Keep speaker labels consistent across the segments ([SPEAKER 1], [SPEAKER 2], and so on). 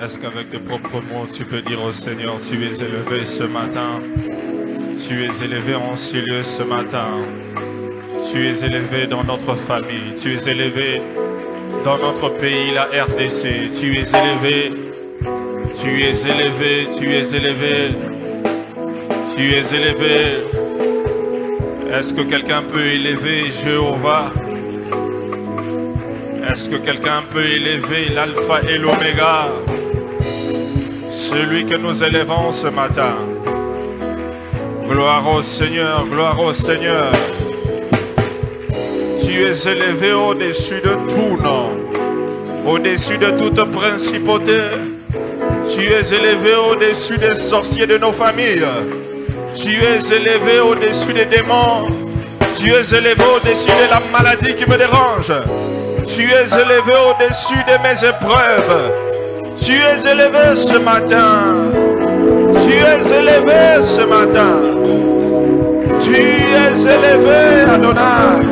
[SPEAKER 1] Est-ce qu'avec de propres mots, tu peux dire au Seigneur, tu es élevé ce matin. Tu es élevé en ces lieux ce matin. Tu es élevé dans notre famille. Tu es élevé dans notre pays, la RDC. Tu es élevé. Tu es élevé. Tu es élevé. Tu es élevé. Est-ce que quelqu'un peut élever Jéhovah? Est-ce que quelqu'un peut élever l'alpha et l'oméga? Celui que nous élevons ce matin. Gloire au Seigneur, gloire au Seigneur. Tu es élevé au-dessus de tout nom, au-dessus de toute principauté. Tu es élevé au-dessus des sorciers de nos familles. Tu es élevé au-dessus des démons. Tu es élevé au-dessus de la maladie qui me dérange. Tu es élevé au-dessus de mes épreuves. Tu es élevé ce matin. Tu es élevé ce matin. Tu es élevé, Adonai.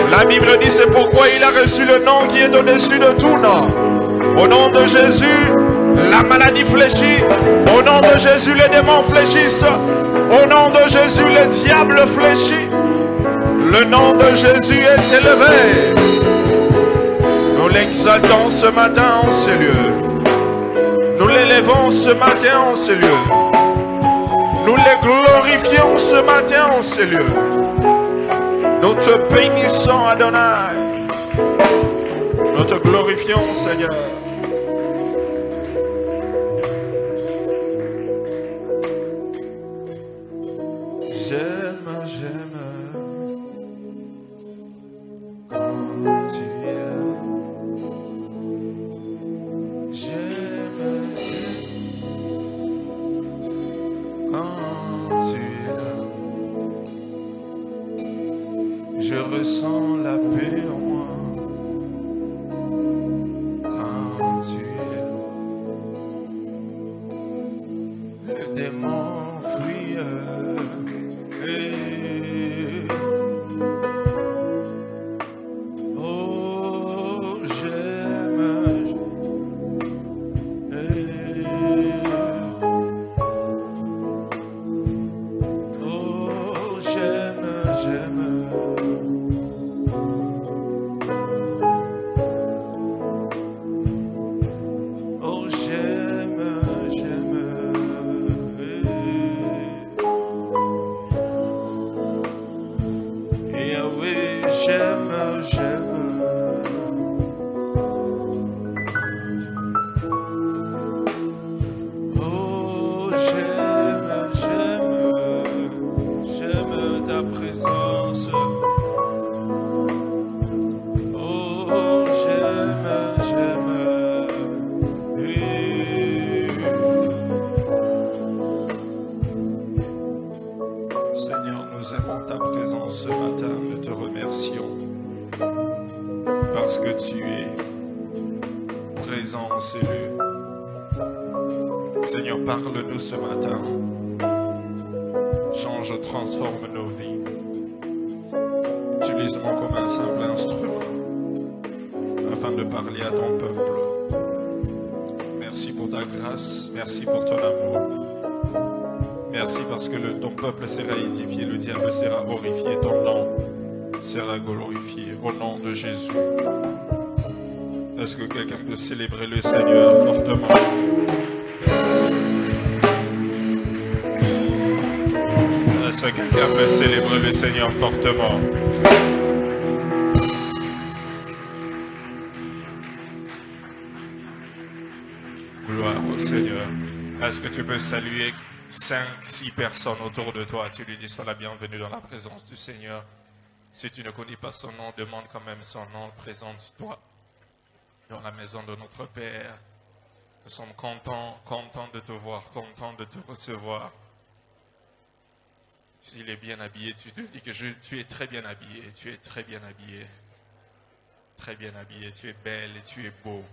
[SPEAKER 1] La Bible dit c'est pourquoi il a reçu le nom qui est au-dessus de tout nom. Au nom de Jésus, la maladie fléchit. Au nom de Jésus, les démons fléchissent. Au nom de Jésus, le diable fléchit. Le nom de Jésus est élevé. Nous l'exaltons ce matin en ces lieux. Nous l'élevons ce matin en ces lieux. Nous les glorifions ce matin en ces lieux. Nous te bénissons, Adonai. Nous te glorifions, Seigneur. J'aime, j'aime quand tu es. J'aime, quand tu es. Je ressens la paix en moi. Quand tu es. Le démon fuit. Oh, j'aime. Oh, j'aime, j'aime. Oh, j'aime, j'aime. Yahweh, j'aime, j'aime. Oh, j'aime, j'aime. J'aime ta présence. Oh, j'aime, j'aime. Seigneur, nous aimons ta présence ce matin. Nous te remercions parce que tu es présent en ces lieux. Seigneur, parle-nous ce matin. Change, transforme nos vies. Utilise-moi comme un simple instrument afin de parler à ton peuple. Merci pour ta grâce. Merci pour ton amour. Merci parce que ton peuple sera édifié, le diable sera horrifié, ton nom sera glorifié. Au nom de Jésus. Est-ce que quelqu'un peut célébrer le Seigneur fortement? Est-ce que quelqu'un peut célébrer le Seigneur fortement? Gloire au Seigneur. Est-ce que tu peux saluer 5-6 personnes autour de toi? Tu lui dis sois la bienvenue dans la présence du Seigneur. Si tu ne connais pas son nom, demande quand même son nom. Présente-toi dans la maison de notre Père. Nous sommes contents de te voir, contents de te recevoir. S'il est bien habillé, tu te dis que tu es très bien habillé, tu es très bien habillé. Très bien habillé, tu es belle et tu es beau.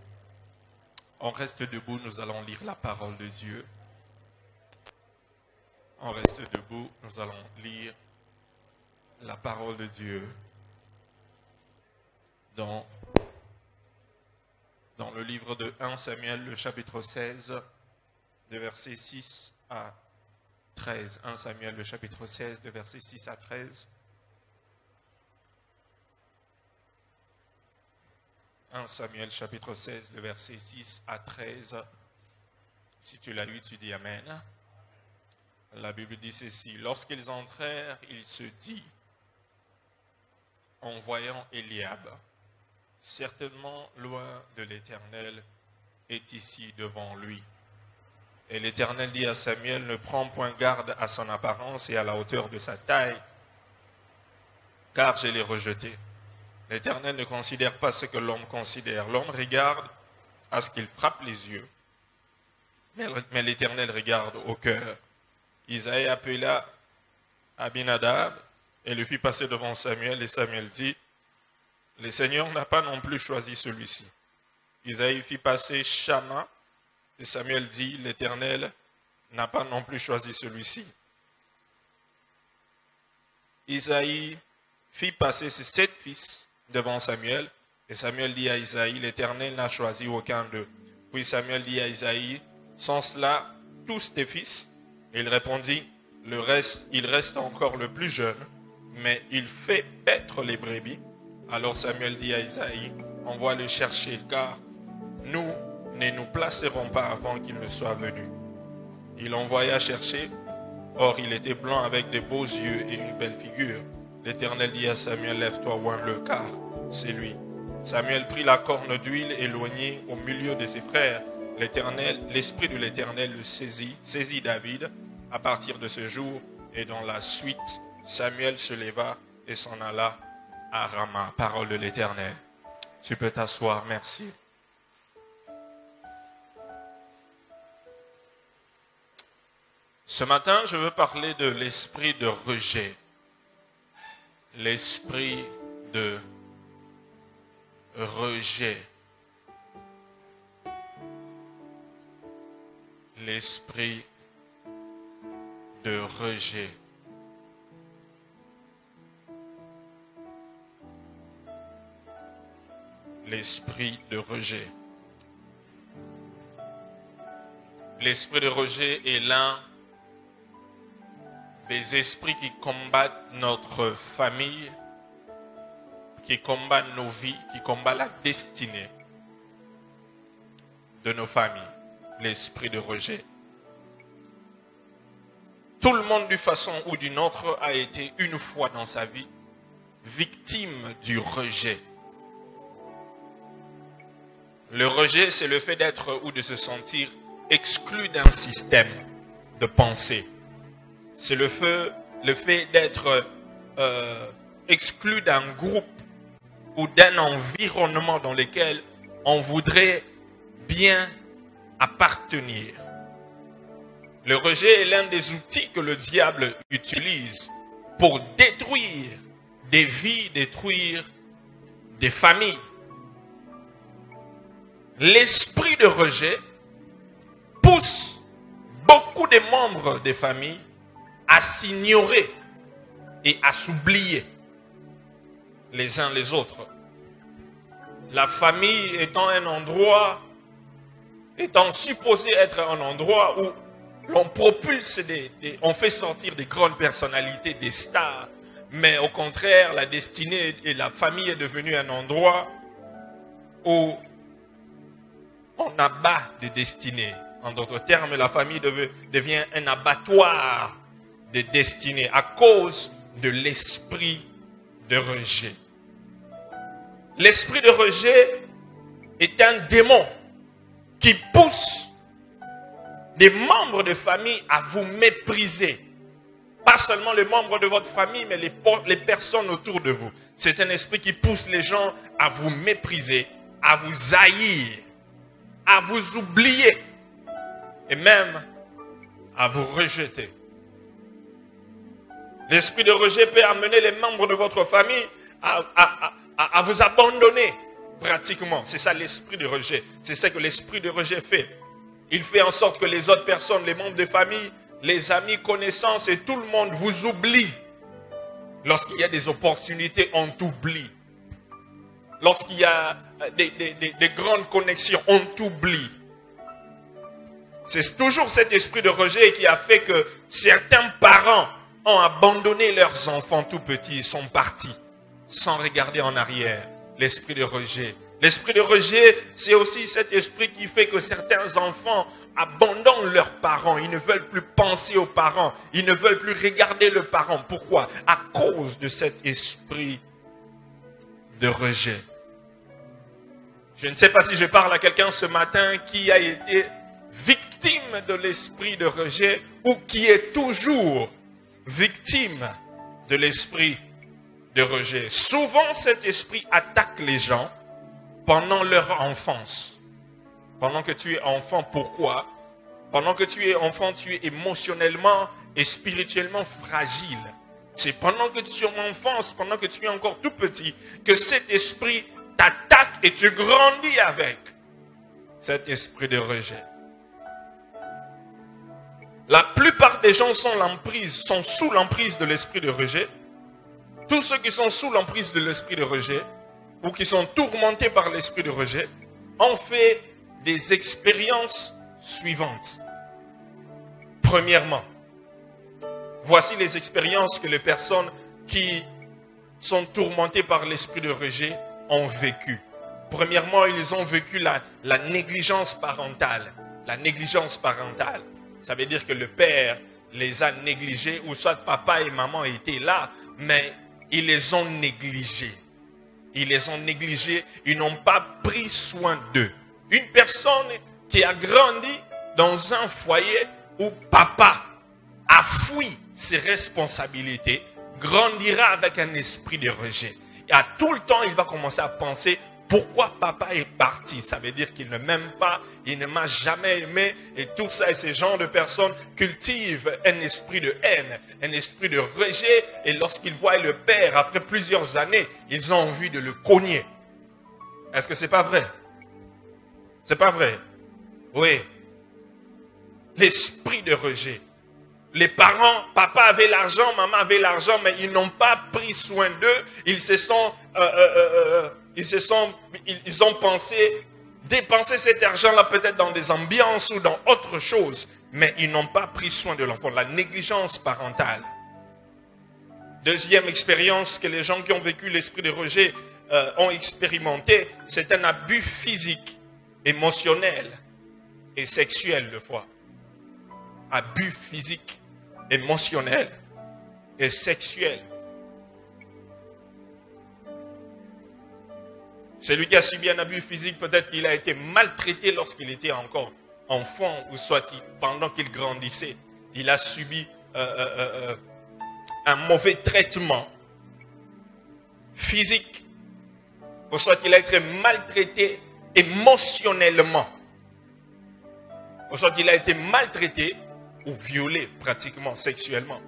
[SPEAKER 1] On reste debout, nous allons lire la parole de Dieu. On reste debout, nous allons lire la parole de Dieu dans le livre de 1 Samuel, le chapitre 16, de versets 6 à 13. 1 Samuel, le chapitre 16, de versets 6 à 13. 1 Samuel, chapitre 16, de versets 6 à 13. Si tu l'as lu, tu dis Amen. La Bible dit ceci. Lorsqu'ils entrèrent, il se dit, en voyant Eliab, certainement loin de l'Éternel est ici devant lui. Et l'Éternel dit à Samuel, ne prends point garde à son apparence et à la hauteur de sa taille, car je l'ai rejeté. L'Éternel ne considère pas ce que l'homme considère. L'homme regarde à ce qu'il frappe les yeux, mais l'Éternel regarde au cœur. Isaïe appela Abinadab et le fit passer devant Samuel, et Samuel dit, le Seigneur n'a pas non plus choisi celui-ci. Isaïe fit passer Shama, et Samuel dit, l'Éternel n'a pas non plus choisi celui-ci. Isaïe fit passer ses 7 fils devant Samuel, et Samuel dit à Isaïe, l'Éternel n'a choisi aucun d'eux. Puis Samuel dit à Isaïe, sont cela tous tes fils? Et il répondit, il reste encore le plus jeune, mais il fait paître les brebis. Alors Samuel dit à Isaïe, envoie-le chercher, car nous ne nous placerons pas avant qu'il ne soit venu. Il envoya chercher, or il était blanc avec de beaux yeux et une belle figure. L'Éternel dit à Samuel, lève-toi, oins-le, car c'est lui. Samuel prit la corne d'huile éloignée au milieu de ses frères. L'Esprit de l'Éternel le saisit David à partir de ce jour, et dans la suite, Samuel se leva et s'en alla à Rama. Parole de l'Éternel. Tu peux t'asseoir, merci. Ce matin, je veux parler de l'esprit de rejet. L'esprit de rejet. L'esprit de rejet. L'esprit de rejet. L'esprit de rejet est l'un des esprits qui combattent notre famille, qui combattent nos vies, qui combattent la destinée de nos familles. L'esprit de rejet. Tout le monde, d'une façon ou d'une autre, a été une fois dans sa vie victime du rejet. Le rejet, c'est le fait d'être ou de se sentir exclu d'un système de pensée. C'est le fait d'être exclu d'un groupe ou d'un environnement dans lequel on voudrait bien appartenir. Le rejet est l'un des outils que le diable utilise pour détruire des vies, détruire des familles. L'esprit de rejet pousse beaucoup de membres des familles à s'ignorer et à s'oublier les uns les autres. La famille étant un endroit, étant supposé être un endroit où l'on propulse, on fait sortir des grandes personnalités, des stars, mais au contraire, la destinée et la famille est devenue un endroit où on abat des destinées. En d'autres termes, la famille devient un abattoir de destinées à cause de l'esprit de rejet. L'esprit de rejet est un démon qui pousse des membres de famille à vous mépriser. Pas seulement les membres de votre famille, mais les personnes autour de vous. C'est un esprit qui pousse les gens à vous mépriser, à vous haïr, à vous oublier et même à vous rejeter. L'esprit de rejet peut amener les membres de votre famille à vous abandonner pratiquement. C'est ça l'esprit de rejet. C'est ça que l'esprit de rejet fait. Il fait en sorte que les autres personnes, les membres de famille, les amis, connaissances et tout le monde vous oublie. Lorsqu'il y a des opportunités, on t'oublie. Lorsqu'il y a des grandes connexions, on t'oublie. C'est toujours cet esprit de rejet qui a fait que certains parents ont abandonné leurs enfants tout petits et sont partis sans regarder en arrière. L'esprit de rejet. L'esprit de rejet, c'est aussi cet esprit qui fait que certains enfants abandonnent leurs parents. Ils ne veulent plus penser aux parents. Ils ne veulent plus regarder le parent. Pourquoi? À cause de cet esprit de rejet. Je ne sais pas si je parle à quelqu'un ce matin qui a été victime de l'esprit de rejet ou qui est toujours victime de l'esprit de rejet. Souvent, cet esprit attaque les gens pendant leur enfance. Pendant que tu es enfant, pourquoi? Pendant que tu es enfant, tu es émotionnellement et spirituellement fragile. C'est pendant que tu es en enfance, pendant que tu es encore tout petit, que cet esprit t'attaque et tu grandis avec cet esprit de rejet. La plupart des gens sont sous l'emprise de l'esprit de rejet. Tous ceux qui sont sous l'emprise de l'esprit de rejet ou qui sont tourmentés par l'esprit de rejet ont fait des expériences suivantes. Premièrement, voici les expériences que les personnes qui sont tourmentées par l'esprit de rejet ont vécues. Premièrement, ils ont vécu la négligence parentale. La négligence parentale. Ça veut dire que le père les a négligés, ou soit papa et maman étaient là, mais ils les ont négligés. Ils les ont négligés, ils n'ont pas pris soin d'eux. Une personne qui a grandi dans un foyer où papa a fui ses responsabilités, grandira avec un esprit de rejet. Et à tout le temps, il va commencer à penser: pourquoi papa est parti? Ça veut dire qu'il ne m'aime pas, il ne m'a jamais aimé. Et tout ça, et ces gens de personnes cultivent un esprit de haine, un esprit de rejet. Et lorsqu'ils voient le père, après plusieurs années, ils ont envie de le cogner. Est-ce que c'est pas vrai? C'est pas vrai? Oui. L'esprit de rejet. Les parents, papa avait l'argent, maman avait l'argent, mais ils n'ont pas pris soin d'eux. Ils ont pensé dépenser cet argent-là peut-être dans des ambiances ou dans autre chose, mais ils n'ont pas pris soin de l'enfant. La négligence parentale. Deuxième expérience que les gens qui ont vécu l'esprit de rejet ont expérimenté, c'est un abus physique, émotionnel et sexuel de fois. Abus physique, émotionnel et sexuel. Celui qui a subi un abus physique, peut-être qu'il a été maltraité lorsqu'il était encore enfant, ou soit pendant qu'il grandissait, il a subi un mauvais traitement physique, ou soit qu'il a été maltraité émotionnellement, ou soit qu'il a été maltraité ou violé pratiquement sexuellement.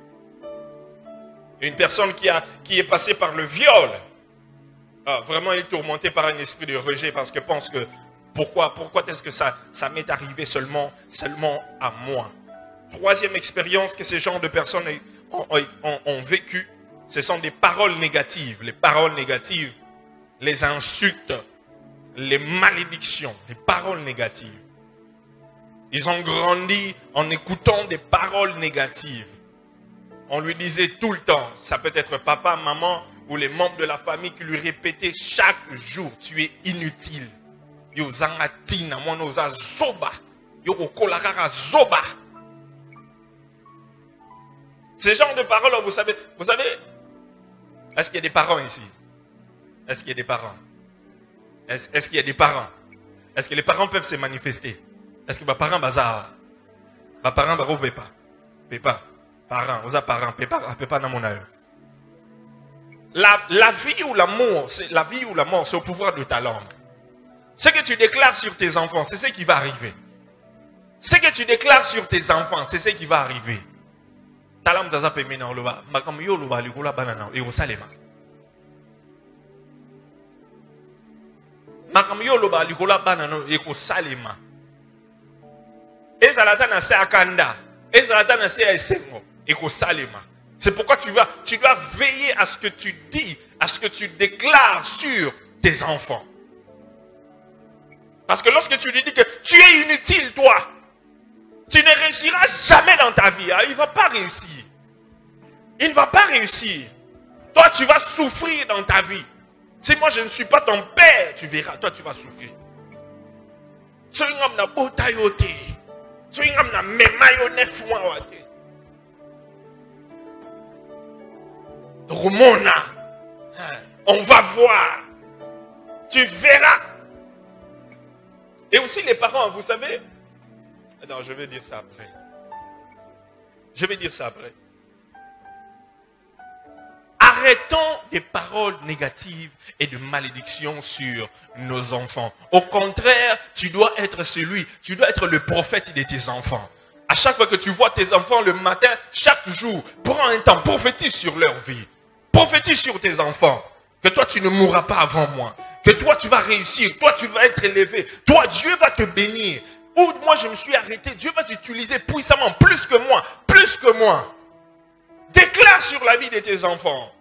[SPEAKER 1] Une personne qui est passée par le viol, vraiment il est tourmenté par un esprit de rejet parce que pense que pourquoi est-ce que ça m'est arrivé seulement à moi. Troisième expérience que ces genres de personnes ont vécu, ce sont des paroles négatives. Les paroles négatives, les insultes, les malédictions, les paroles négatives. Ils ont grandi en écoutant des paroles négatives. On lui disait tout le temps, ça peut être papa, maman ou les membres de la famille qui lui répétaient chaque jour: tu es inutile. Yo zangatina, monoza zoba. Yo kolarara zoba. Ces genres de paroles, vous savez, est-ce qu'il y a des parents ici? Est-ce qu'il y a des parents? Est-ce qu'il y a des parents? Est-ce que les parents peuvent se manifester? Est-ce que mes parents bazar? Mes parents barobe pas. Pépa. Parents, vous avez parents, pépa dans mon âge. La vie ou l'amour, c'est au pouvoir de ta langue. Ce que tu déclares sur tes enfants, c'est ce qui va arriver. Ce que tu déclares sur tes enfants, c'est ce qui va arriver. Talam daza pe mena oloba, makam yo loba likola banana e osalema. Makam yo loba likola banana e osalema. Ezalata na se akanda, ezalata na se esengo e osalema. C'est pourquoi tu dois veiller à ce que tu dis, à ce que tu déclares sur tes enfants. Parce que lorsque tu lui dis que tu es inutile, toi, tu ne réussiras jamais dans ta vie. Hein? Il ne va pas réussir. Il ne va pas réussir. Toi, tu vas souffrir dans ta vie. Si moi, je ne suis pas ton père, tu verras, toi, tu vas souffrir. Si tu as Romona, on va voir. Tu verras. Et aussi les parents, vous savez. Non, je vais dire ça après. Je vais dire ça après. Arrêtons des paroles négatives et de malédictions sur nos enfants. Au contraire, tu dois être le prophète de tes enfants. À chaque fois que tu vois tes enfants le matin, chaque jour, prends un temps, prophétise sur leur vie. Prophétise sur tes enfants. Que toi, tu ne mourras pas avant moi. Que toi, tu vas réussir. Toi, tu vas être élevé. Toi, Dieu va te bénir. Ou moi, je me suis arrêté. Dieu va t'utiliser puissamment, plus que moi. Plus que moi. Déclare sur la vie de tes enfants.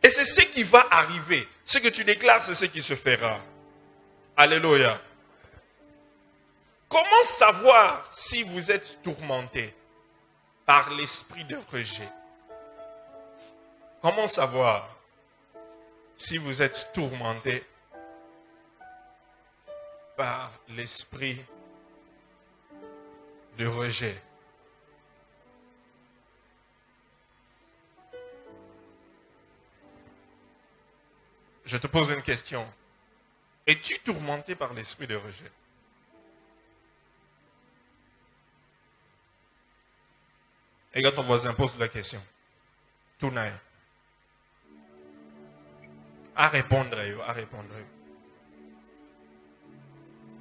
[SPEAKER 1] Et c'est ce qui va arriver. Ce que tu déclares, c'est ce qui se fera. Alléluia. Comment savoir si vous êtes tourmenté par l'esprit de rejet? Comment savoir si vous êtes tourmenté par l'esprit de rejet? Je te pose une question. Es-tu tourmenté par l'esprit de rejet? Regarde ton voisin, pose la question. Tout n'a rien. À répondre, à répondre.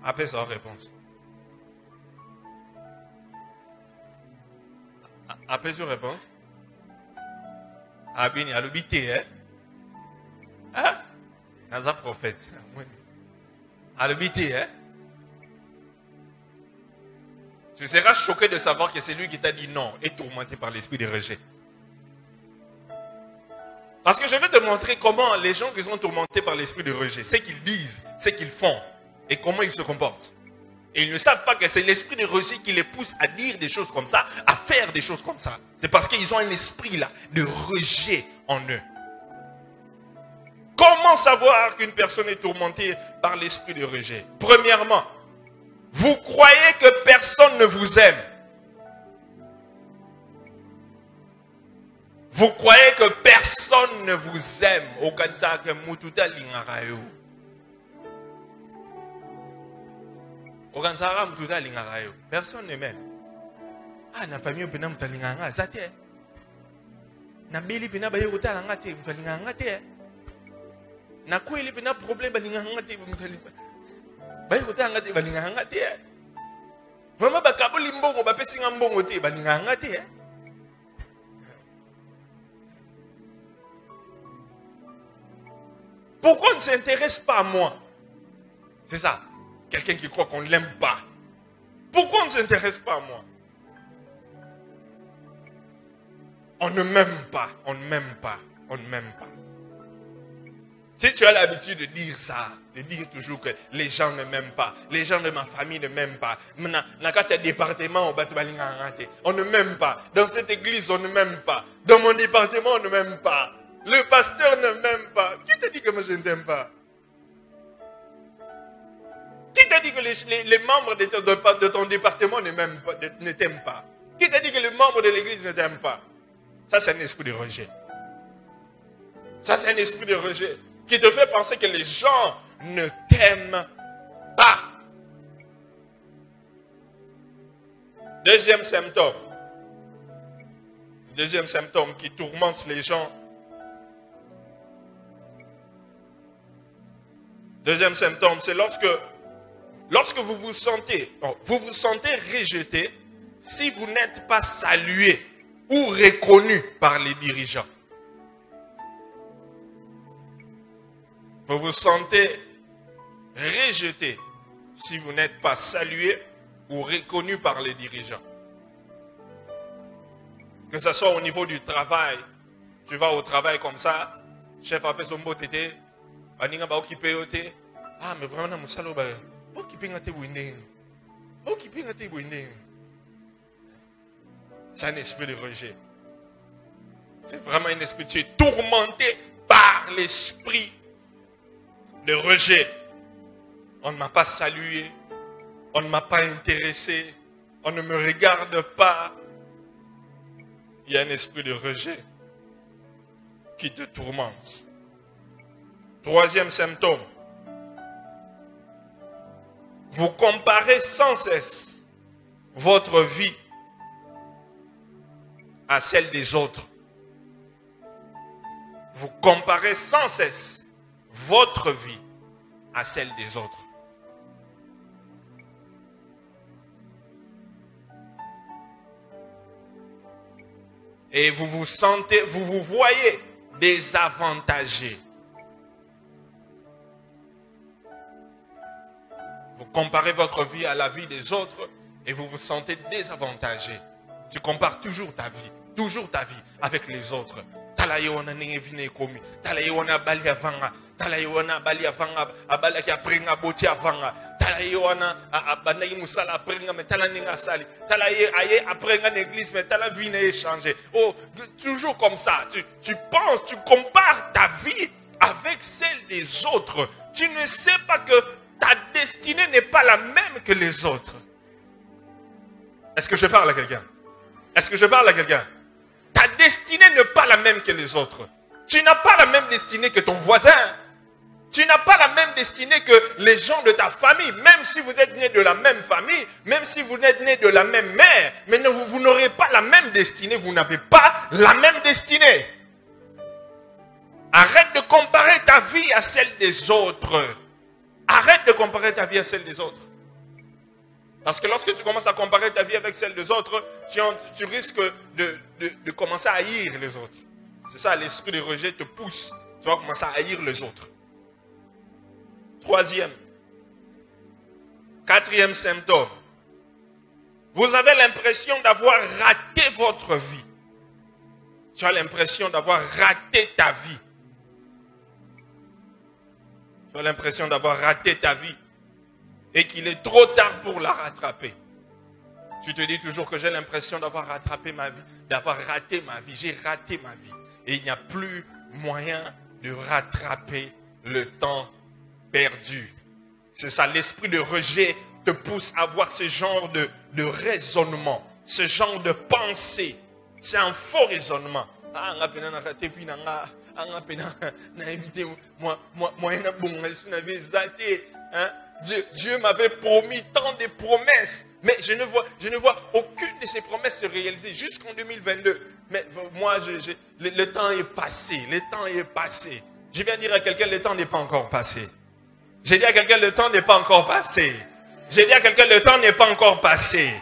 [SPEAKER 1] Après ça, réponse. Après sa réponse. Ah bien, il y a l'obité, hein? Hein? Dans un prophète. À l'obité, hein? Tu seras choqué de savoir que c'est lui qui t'a dit non et tourmenté par l'esprit de rejet. Parce que je vais te montrer comment les gens qui sont tourmentés par l'esprit de rejet, ce qu'ils disent, ce qu'ils font et comment ils se comportent. Et ils ne savent pas que c'est l'esprit de rejet qui les pousse à dire des choses comme ça, à faire des choses comme ça. C'est parce qu'ils ont un esprit là de rejet en eux. Comment savoir qu'une personne est tourmentée par l'esprit de rejet? Premièrement, vous croyez que personne ne vous aime. Vous croyez que personne ne vous aime. Personne ne m'aime. Ah, na famille pena mutalinganga zate. Na beli pena baye utalanga te mutalinganga te. Na kweli pena problème balinganga te mutalinganga. Baye utalanga te balinganga te. Vraiment bakaboli mbongo bapesinga mbongo te balinganga te. Pourquoi on ne s'intéresse pas à moi? C'est ça. Quelqu'un qui croit qu'on ne l'aime pas. Pourquoi on ne s'intéresse pas à moi? On ne m'aime pas. On ne m'aime pas. On ne m'aime pas. Si tu as l'habitude de dire ça, de dire toujours que les gens ne m'aiment pas, les gens de ma famille ne m'aiment pas, département, on ne m'aime pas. Dans cette église, on ne m'aime pas. Dans mon département, on ne m'aime pas. Le pasteur ne m'aime pas. Qui t'a dit que moi je ne t'aime pas? Qui t'a dit que les membres de ton département ne t'aiment pas? Qui t'a dit que les membres de l'église ne t'aiment pas? Ça, c'est un esprit de rejet. Ça, c'est un esprit de rejet qui te fait penser que les gens ne t'aiment pas. Deuxième symptôme. Deuxième symptôme qui tourmente les gens. Deuxième symptôme, c'est lorsque vous vous sentez rejeté si vous n'êtes pas salué ou reconnu par les dirigeants. Vous vous sentez rejeté si vous n'êtes pas salué ou reconnu par les dirigeants. Que ce soit au niveau du travail, tu vas au travail comme ça, chef appelle son beau tété, ah mais vraiment, C'est un esprit de rejet. C'est vraiment un esprit. Tu es tourmenté par l'esprit de rejet. On ne m'a pas salué. On ne m'a pas intéressé. On ne me regarde pas. Il y a un esprit de rejet qui te tourmente. Troisième symptôme. Vous comparez sans cesse votre vie à celle des autres. Vous comparez sans cesse votre vie à celle des autres. Et vous vous voyez désavantagé. Vous comparez votre vie à la vie des autres et vous vous sentez désavantagé. Tu compares toujours ta vie avec les autres. Talayewana nengevine komi, talayewana bali avanga, talayewana bali avanga, abala ki aprenga boti avanga, talayewana abanayi musala aprenga mais talaninga sali, talaye aye aprenga l'église mais tala vie n'est échangé. Oh, toujours comme ça, tu penses, tu compares ta vie avec celle des autres. Tu ne sais pas que ta destinée n'est pas la même que les autres. Est-ce que je parle à quelqu'un? Est-ce que je parle à quelqu'un? Ta destinée n'est pas la même que les autres. Tu n'as pas la même destinée que ton voisin. Tu n'as pas la même destinée que les gens de ta famille. Même si vous êtes nés de la même famille, même si vous êtes nés de la même mère, mais vous n'aurez pas la même destinée. Vous n'avez pas la même destinée. Arrête de comparer ta vie à celle des autres. Arrête de comparer ta vie à celle des autres. Parce que lorsque tu commences à comparer ta vie avec celle des autres, tu risques de commencer à haïr les autres. C'est ça, l'esprit de rejet te pousse. Tu vas commencer à haïr les autres. Quatrième symptôme. Vous avez l'impression d'avoir raté votre vie. Tu as l'impression d'avoir raté ta vie. Tu as l'impression d'avoir raté ta vie. Et qu'il est trop tard pour la rattraper. Tu te dis toujours que j'ai l'impression d'avoir rattrapé ma vie, d'avoir raté ma vie. J'ai raté ma vie. Et il n'y a plus moyen de rattraper le temps perdu. C'est ça, l'esprit de rejet te pousse à avoir ce genre de raisonnement, ce genre de pensée. C'est un faux raisonnement. Dieu m'avait promis tant de promesses, mais je ne vois aucune de ces promesses se réaliser jusqu'en 2022. Mais moi, le temps est passé, le temps est passé. Je viens dire à quelqu'un, le temps n'est pas encore passé. J'ai dit à quelqu'un, le temps n'est pas encore passé. J'ai dit à quelqu'un, le temps n'est pas encore passé.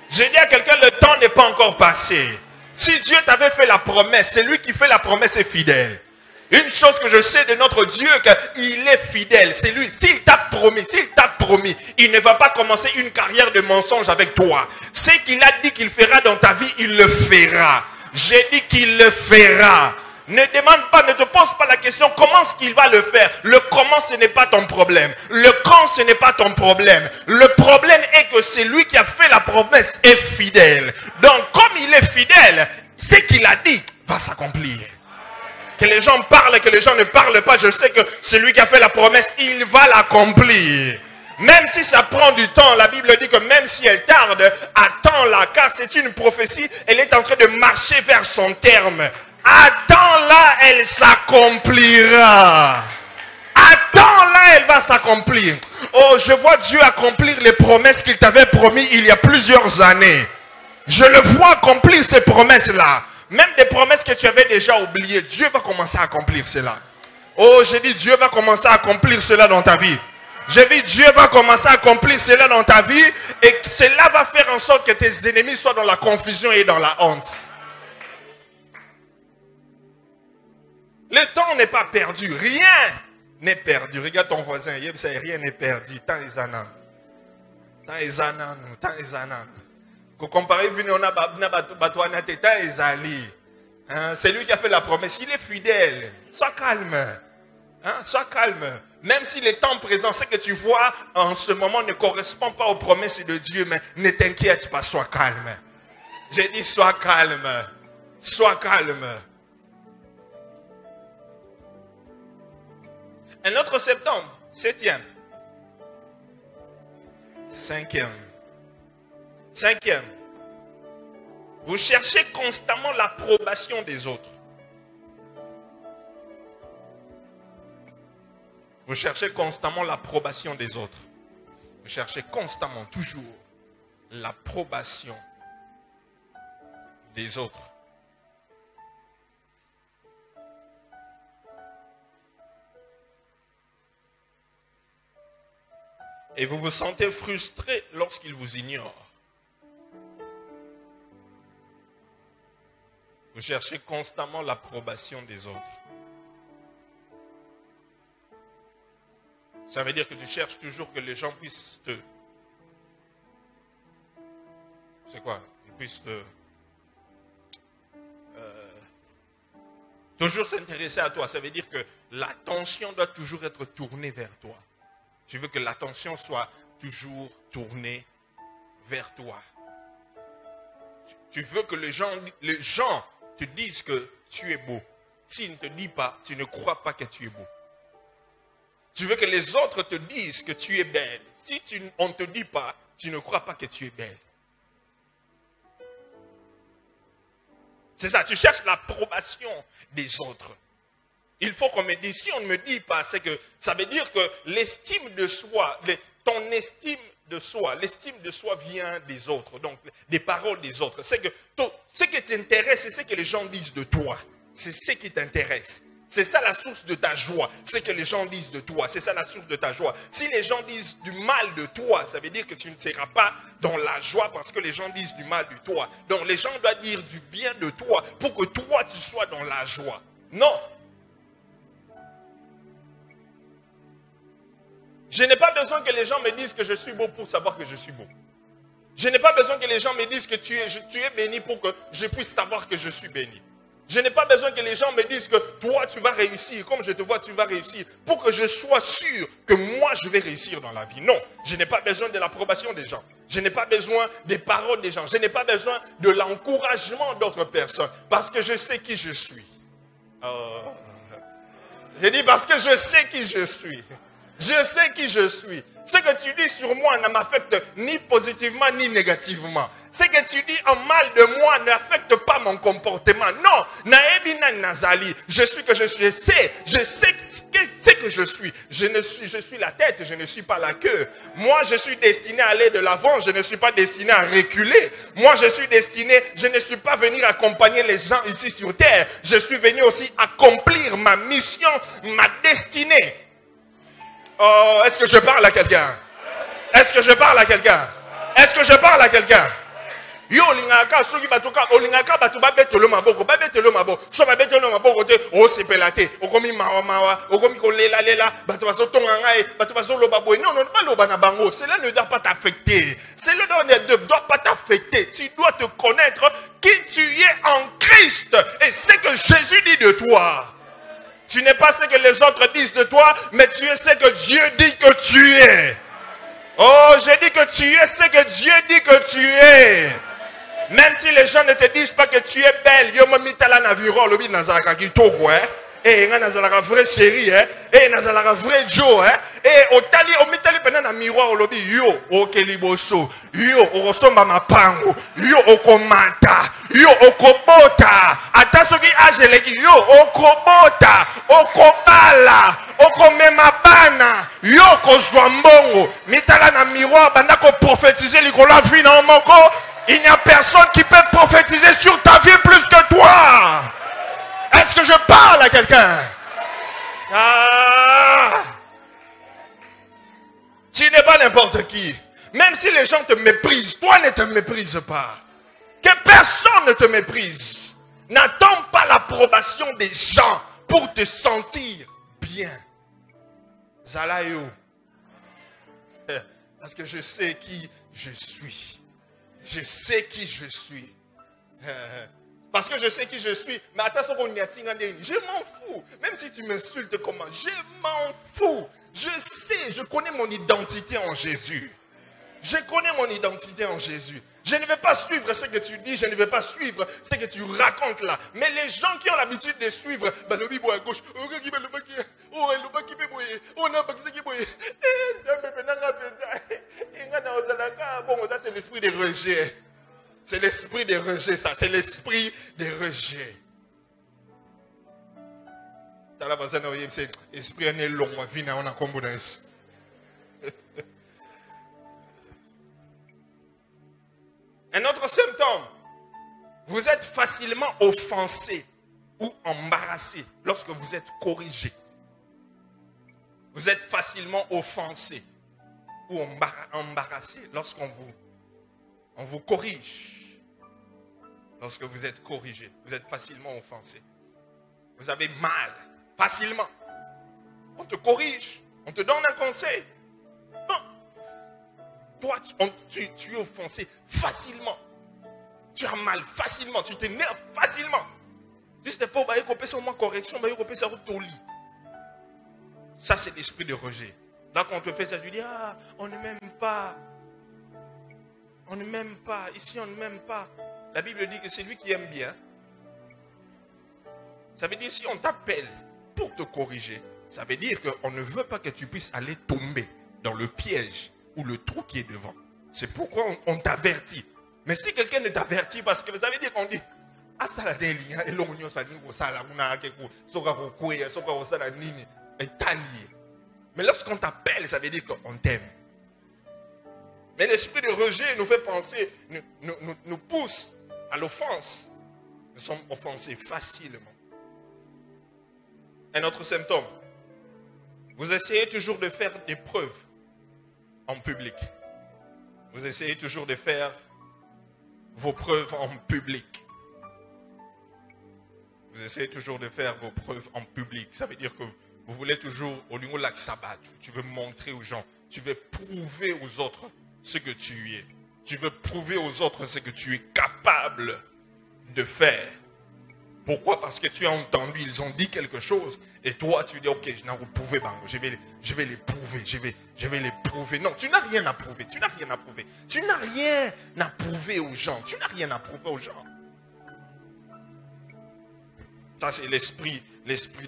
[SPEAKER 1] J'ai dit à quelqu'un, le temps n'est pas encore passé. Si Dieu t'avait fait la promesse, c'est lui qui fait la promesse est fidèle. Une chose que je sais de notre Dieu, qu'il est fidèle. C'est lui. S'il t'a promis, il ne va pas commencer une carrière de mensonge avec toi. Ce qu'il a dit qu'il fera dans ta vie, il le fera. J'ai dit qu'il le fera. Ne demande pas, ne te pose pas la question comment est-ce qu'il va le faire. Le comment, ce n'est pas ton problème. Le quand, ce n'est pas ton problème. Le problème est que c'est lui qui a fait la promesse est fidèle. Donc, comme il est fidèle, ce qu'il a dit va s'accomplir. Que les gens parlent, que les gens ne parlent pas, je sais que celui qui a fait la promesse, il va l'accomplir. Même si ça prend du temps, la Bible dit que même si elle tarde, attends-la, car c'est une prophétie, elle est en train de marcher vers son terme. Attends-la, elle s'accomplira. Attends-la, elle va s'accomplir. Oh, je vois Dieu accomplir les promesses qu'il t'avait promis il y a plusieurs années. Je le vois accomplir ces promesses-là. Même des promesses que tu avais déjà oubliées, Dieu va commencer à accomplir cela. Oh, j'ai dit Dieu va commencer à accomplir cela dans ta vie. J'ai dit Dieu va commencer à accomplir cela dans ta vie et cela va faire en sorte que tes ennemis soient dans la confusion et dans la honte. Le temps n'est pas perdu, rien n'est perdu. Regarde ton voisin, rien n'est perdu. Tant les anan. Tant les anan, tant les anan. C'est lui qui a fait la promesse. Il est fidèle. Sois calme. Sois calme. Même si le temps présent, ce que tu vois en ce moment ne correspond pas aux promesses de Dieu, mais ne t'inquiète pas, sois calme. J'ai dit sois calme. Sois calme. Un autre septembre, 7e. 5e. 5e. Vous cherchez constamment l'approbation des autres. Vous cherchez constamment l'approbation des autres. Vous cherchez constamment, toujours, l'approbation des autres. Et vous vous sentez frustré lorsqu'ils vous ignorent. Vous cherchez constamment l'approbation des autres. Ça veut dire que tu cherches toujours que les gens puissent te... C'est quoi? Ils puissent te... toujours s'intéresser à toi. Ça veut dire que l'attention doit toujours être tournée vers toi. Tu veux que l'attention soit toujours tournée vers toi. Tu veux que les gens te disent que tu es beau. S'ils ne te disent pas, tu ne crois pas que tu es beau. Tu veux que les autres te disent que tu es belle. Si on ne te dit pas, tu ne crois pas que tu es belle. C'est ça, tu cherches l'approbation des autres. Il faut qu'on me dise, si on ne me dit pas, c'est que ça veut dire que l'estime de soi, ton estime de soi, l'estime de soi vient des autres, donc des paroles des autres. C'est que ce qui t'intéresse, c'est ce que les gens disent de toi. C'est ce qui t'intéresse. C'est ça la source de ta joie. Ce que les gens disent de toi, c'est ça la source de ta joie. Si les gens disent du mal de toi, ça veut dire que tu ne seras pas dans la joie parce que les gens disent du mal de toi. Donc les gens doivent dire du bien de toi pour que toi tu sois dans la joie. Non. Je n'ai pas besoin que les gens me disent que je suis beau pour savoir que je suis beau. Je n'ai pas besoin que les gens me disent que tu es béni pour que je puisse savoir que je suis béni. Je n'ai pas besoin que les gens me disent que toi tu vas réussir, comme je te vois tu vas réussir, pour que je sois sûr que moi je vais réussir dans la vie. Non, je n'ai pas besoin de l'approbation des gens. Je n'ai pas besoin des paroles des gens. Je n'ai pas besoin de l'encouragement d'autres personnes, parce que je sais qui je suis. J'ai dit parce que je sais qui je suis. Je sais qui je suis. Ce que tu dis sur moi ne m'affecte ni positivement ni négativement. Ce que tu dis en mal de moi n'affecte pas mon comportement. Non, naebina nazali. Je suis que je suis. Je sais ce que je suis. Je suis la tête, je ne suis pas la queue. Moi, je suis destiné à aller de l'avant. Je ne suis pas destiné à reculer. Moi, je suis destiné. Je ne suis pas venu accompagner les gens ici sur terre. Je suis venu aussi accomplir ma mission, ma destinée. Oh, est-ce que je parle à quelqu'un? Est-ce que je parle à quelqu'un? Est-ce que je parle à quelqu'un? Yo lingaka soki batuka olingaka batu babetelo maboko so babetelo maboko te o sepelate okomi mawa okomi kolela lela batu basotonga ngai batu basoloba boy non pas loba na bango, cela ne doit pas t'affecter. Cela ne doit pas t'affecter. Tu dois te connaître qui tu es en Christ et ce que Jésus dit de toi. Tu n'es pas ce que les autres disent de toi, mais tu es ce que Dieu dit que tu es. Oh, j'ai dit que tu es ce que Dieu dit que tu es. Même si les gens ne te disent pas que tu es belle, yo momitala na viro lobi nazaka kitoko eh nga nazalaka vrai chéri eh nazalaka vrai Joe eh otali omitali pena na miroir lobi yo okeliboso yo okosomba mapango yo okomata yo okobota ata soki ageleki yo okobota okobala okomema bana yo kozwa mbongo mitala na miroir banda ko prophétiser likolo ya vie na moko. Il n'y a personne qui peut prophétiser sur ta vie plus que toi. Est-ce que je parle à quelqu'un? Tu n'es pas n'importe qui. Même si les gens te méprisent, toi ne te méprises pas. Que personne ne te méprise. N'attends pas l'approbation des gens pour te sentir bien. Zalayo. Parce que je sais qui je suis. Je sais qui je suis. Parce que je sais qui je suis. Mais attends, je m'en fous. Même si tu m'insultes comment, je m'en fous. Je sais, je connais mon identité en Jésus. Je connais mon identité en Jésus. Je ne vais pas suivre ce que tu dis, je ne vais pas suivre ce que tu racontes là. Mais les gens qui ont l'habitude de suivre, le bibo à gauche, c'est l'esprit de rejet. C'est l'esprit de rejet, ça. C'est l'esprit de rejet. Dans la voisine, c'est l'esprit est long, ma vie, on a combo dans ça. Un autre symptôme, vous êtes facilement offensé ou embarrassé lorsque vous êtes corrigé. Vous êtes facilement offensé ou embarrassé lorsqu'on vous corrige. Lorsque vous êtes corrigé, vous êtes facilement offensé. Vous avez mal, facilement. On te corrige, on te donne un conseil. Non. Toi, tu es offensé facilement. Tu as mal facilement. Tu t'énerves facilement. Juste pour que tu aies correction, ça, c'est l'esprit de rejet. Là, quand on te fait ça, tu dis, ah, on ne m'aime pas. On ne m'aime pas. Ici, on ne m'aime pas. La Bible dit que c'est lui qui aime bien. Ça veut dire, si on t'appelle pour te corriger, ça veut dire qu'on ne veut pas que tu puisses aller tomber dans le piège ou le trou qui est devant. C'est pourquoi on t'avertit. Mais si quelqu'un ne t'avertit, parce que ça veut dire qu'on dit, ah, ça la délie, et l'oignon, ça dit, ça la mouna, ça la nini, et t'allié. Mais lorsqu'on t'appelle, ça veut dire qu'on t'aime. Mais l'esprit de rejet nous fait penser, nous pousse à l'offense. Nous sommes offensés facilement. Un autre symptôme. Vous essayez toujours de faire des preuves en public. Vous essayez toujours de faire vos preuves en public. Vous essayez toujours de faire vos preuves en public. Ça veut dire que vous voulez toujours, au niveau de l'acsabat, tu veux montrer aux gens, tu veux prouver aux autres ce que tu es. Tu veux prouver aux autres ce que tu es capable de faire. Pourquoi? Parce que tu as entendu, ils ont dit quelque chose, et toi tu dis, ok, je n'en prouvé, je vais les prouver, je vais les prouver. Non, tu n'as rien à prouver, tu n'as rien à prouver. Tu n'as rien à prouver aux gens, tu n'as rien à prouver aux gens. Ça, c'est l'esprit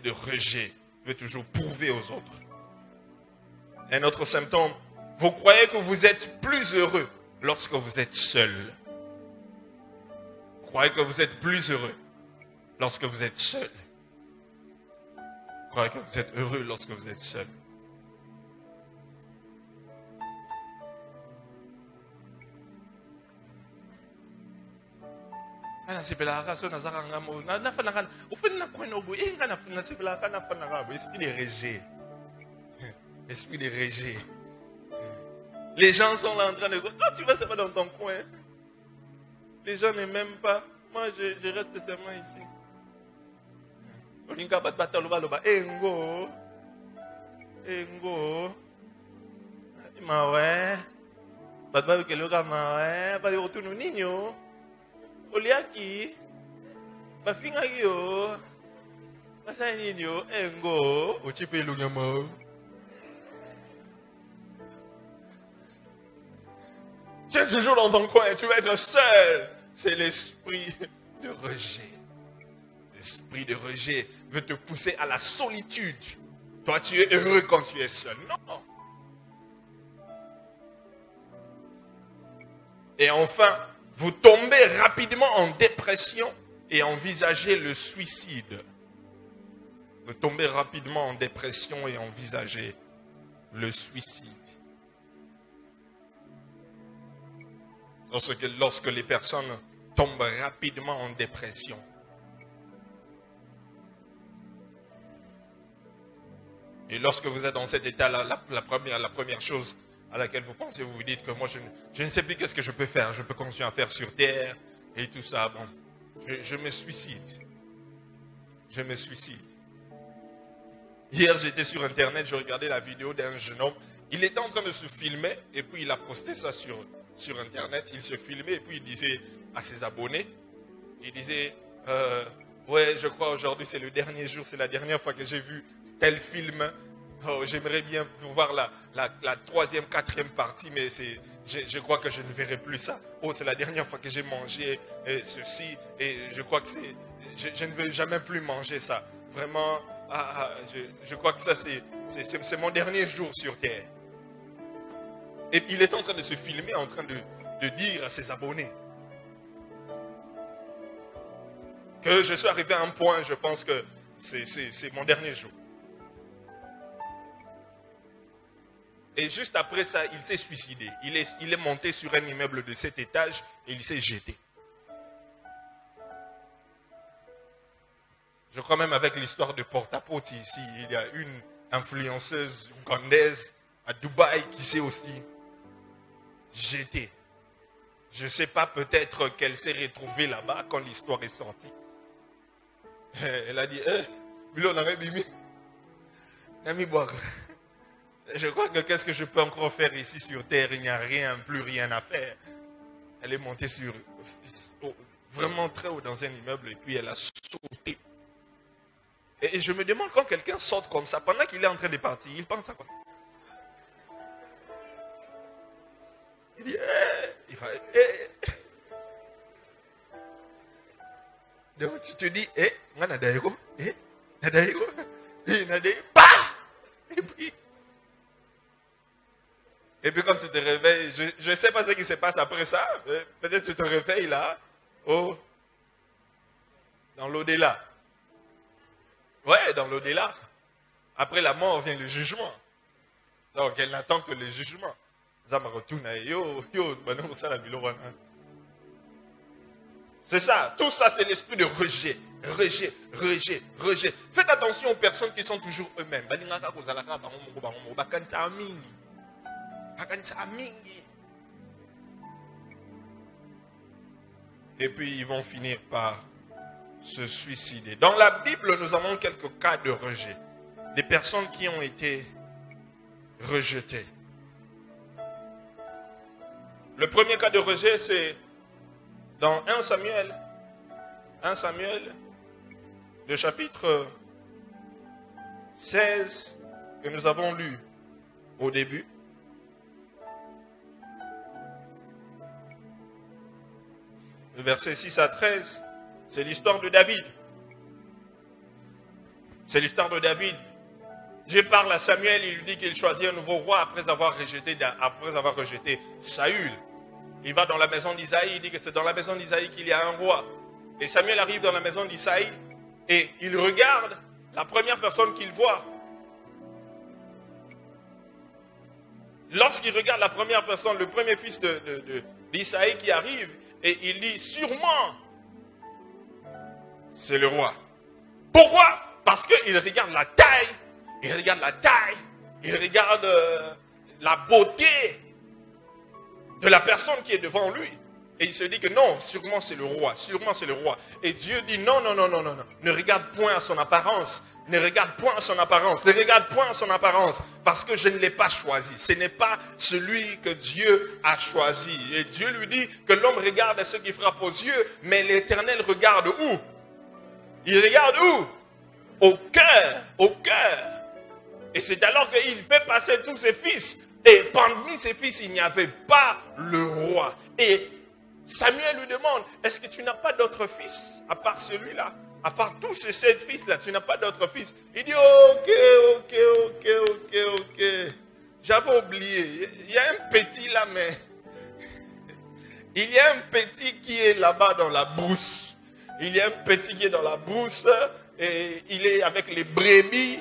[SPEAKER 1] de rejet. Tu veux toujours prouver aux autres. Un autre symptôme, vous croyez que vous êtes plus heureux lorsque vous êtes seul. Vous croyez que vous êtes plus heureux lorsque vous êtes seul. Vous croyez que vous êtes heureux lorsque vous êtes seul. Esprit de rejet. Esprit de rejet. Les gens sont là en train de dire, ah, tu vas seulement dans ton coin. Les gens ne m'aiment pas. Moi, je reste seulement ici. Engo. Mawe. Badba keloka mawe. Badi otunu ninyo. Oliaki. Bafinga yo. Basa ninyo. Engo. Ochipe lunyama. Tu es toujours dans ton coin et tu vas être seul. C'est l'esprit de rejet. L'esprit de rejet veut te pousser à la solitude. Toi, tu es heureux quand tu es seul. Non. Et enfin, vous tombez rapidement en dépression et envisagez le suicide. Vous tombez rapidement en dépression et envisagez le suicide. Lorsque les personnes tombent rapidement en dépression. Et lorsque vous êtes dans cet état-là, la première chose à laquelle vous pensez, vous vous dites que moi, je ne sais plus qu'est-ce que je peux faire. Je peux continuer à faire sur terre et tout ça. Bon, je me suicide. Je me suicide. Hier, j'étais sur Internet, je regardais la vidéo d'un jeune homme. Il était en train de se filmer et puis il a posté ça sur Internet. Il se filmait et puis il disait à ses abonnés, il disait, Ouais, je crois aujourd'hui c'est le dernier jour, c'est la dernière fois que j'ai vu tel film. Oh, j'aimerais bien voir la troisième, quatrième partie, mais je crois que je ne verrai plus ça. Oh, c'est la dernière fois que j'ai mangé ceci, et je crois que je ne vais jamais plus manger ça. Vraiment, je crois que ça c'est mon dernier jour sur terre. Et il est en train de se filmer, en train de dire à ses abonnés que je suis arrivé à un point, je pense que c'est mon dernier jour. Et juste après ça, il s'est suicidé. Il est monté sur un immeuble de 7 étages et il s'est jeté. Je crois même avec l'histoire de Porte-à-Porte ici, il y a une influenceuse ougandaise à Dubaï qui s'est aussi jetée. Je ne sais pas, peut-être qu'elle s'est retrouvée là-bas quand l'histoire est sortie. Elle a dit, je crois que qu'est-ce que je peux encore faire ici sur terre? Il n'y a rien, plus rien à faire. Elle est montée vraiment très haut dans un immeuble et puis elle a sauté. Et je me demande quand quelqu'un saute comme ça, pendant qu'il est en train de partir, il pense à quoi? Il dit, Donc tu te dis, et puis quand tu te réveilles, je ne sais pas ce qui se passe après ça, peut-être tu te réveilles là, dans l'au-delà. Ouais, dans l'au-delà. Après la mort vient le jugement. Donc elle n'attend que le jugement. C'est ça, tout ça c'est l'esprit de rejet. Rejet, rejet, rejet. Faites attention aux personnes qui sont toujours eux-mêmes. Et puis ils vont finir par se suicider. Dans la Bible, nous avons quelques cas de rejet. Des personnes qui ont été rejetées. Le premier cas de rejet, c'est dans 1 Samuel, le chapitre 16 que nous avons lu au début. Le verset 6 à 13, c'est l'histoire de David. C'est l'histoire de David. Dieu parle à Samuel, il lui dit qu'il choisit un nouveau roi après avoir rejeté Saül. Il va dans la maison d'Isaïe, il dit que c'est dans la maison d'Isaïe qu'il y a un roi. Et Samuel arrive dans la maison d'Isaïe et il regarde la première personne qu'il voit. Lorsqu'il regarde la première personne, le premier fils d'Isaïe qui arrive, et il dit sûrement, c'est le roi. Pourquoi? Parce qu'il regarde la taille, il regarde la beauté de la personne qui est devant lui. Et il se dit que non, sûrement c'est le roi, sûrement c'est le roi. Et Dieu dit non, ne regarde point à son apparence, ne regarde point à son apparence, ne regarde point à son apparence, parce que je ne l'ai pas choisi. Ce n'est pas celui que Dieu a choisi. Et Dieu lui dit que l'homme regarde à ce qui frappe aux yeux, mais l'Éternel regarde où? Il regarde où? Au cœur, au cœur. Et c'est alors qu'il fait passer tous ses fils. Et parmi ses fils, il n'y avait pas le roi. Et Samuel lui demande, est-ce que tu n'as pas d'autres fils à part celui-là? À part tous ces 7 fils-là, tu n'as pas d'autres fils? Il dit, ok. J'avais oublié. Il y a un petit là, mais... Il y a un petit qui est là-bas dans la brousse. Il y a un petit qui est dans la brousse. Et il est avec les brebis.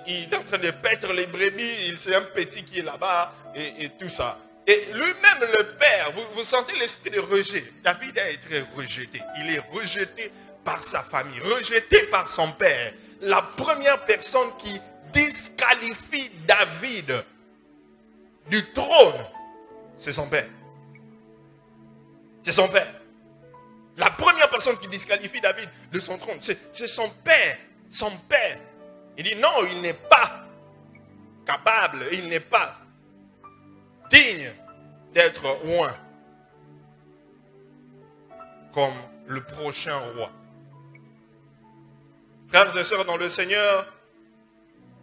[SPEAKER 1] Il est en train de paître les brebis. C'est un petit qui est là-bas. Et tout ça. Et lui-même, le père, vous sentez l'esprit de rejet. David a été rejeté. Il est rejeté par sa famille, rejeté par son père. La première personne qui disqualifie David du trône, c'est son père. C'est son père. La première personne qui disqualifie David de son trône, c'est son père. Son père. Il dit non, il n'est pas capable, il n'est pas digne d'être roi comme le prochain roi. Frères et sœurs dans le Seigneur,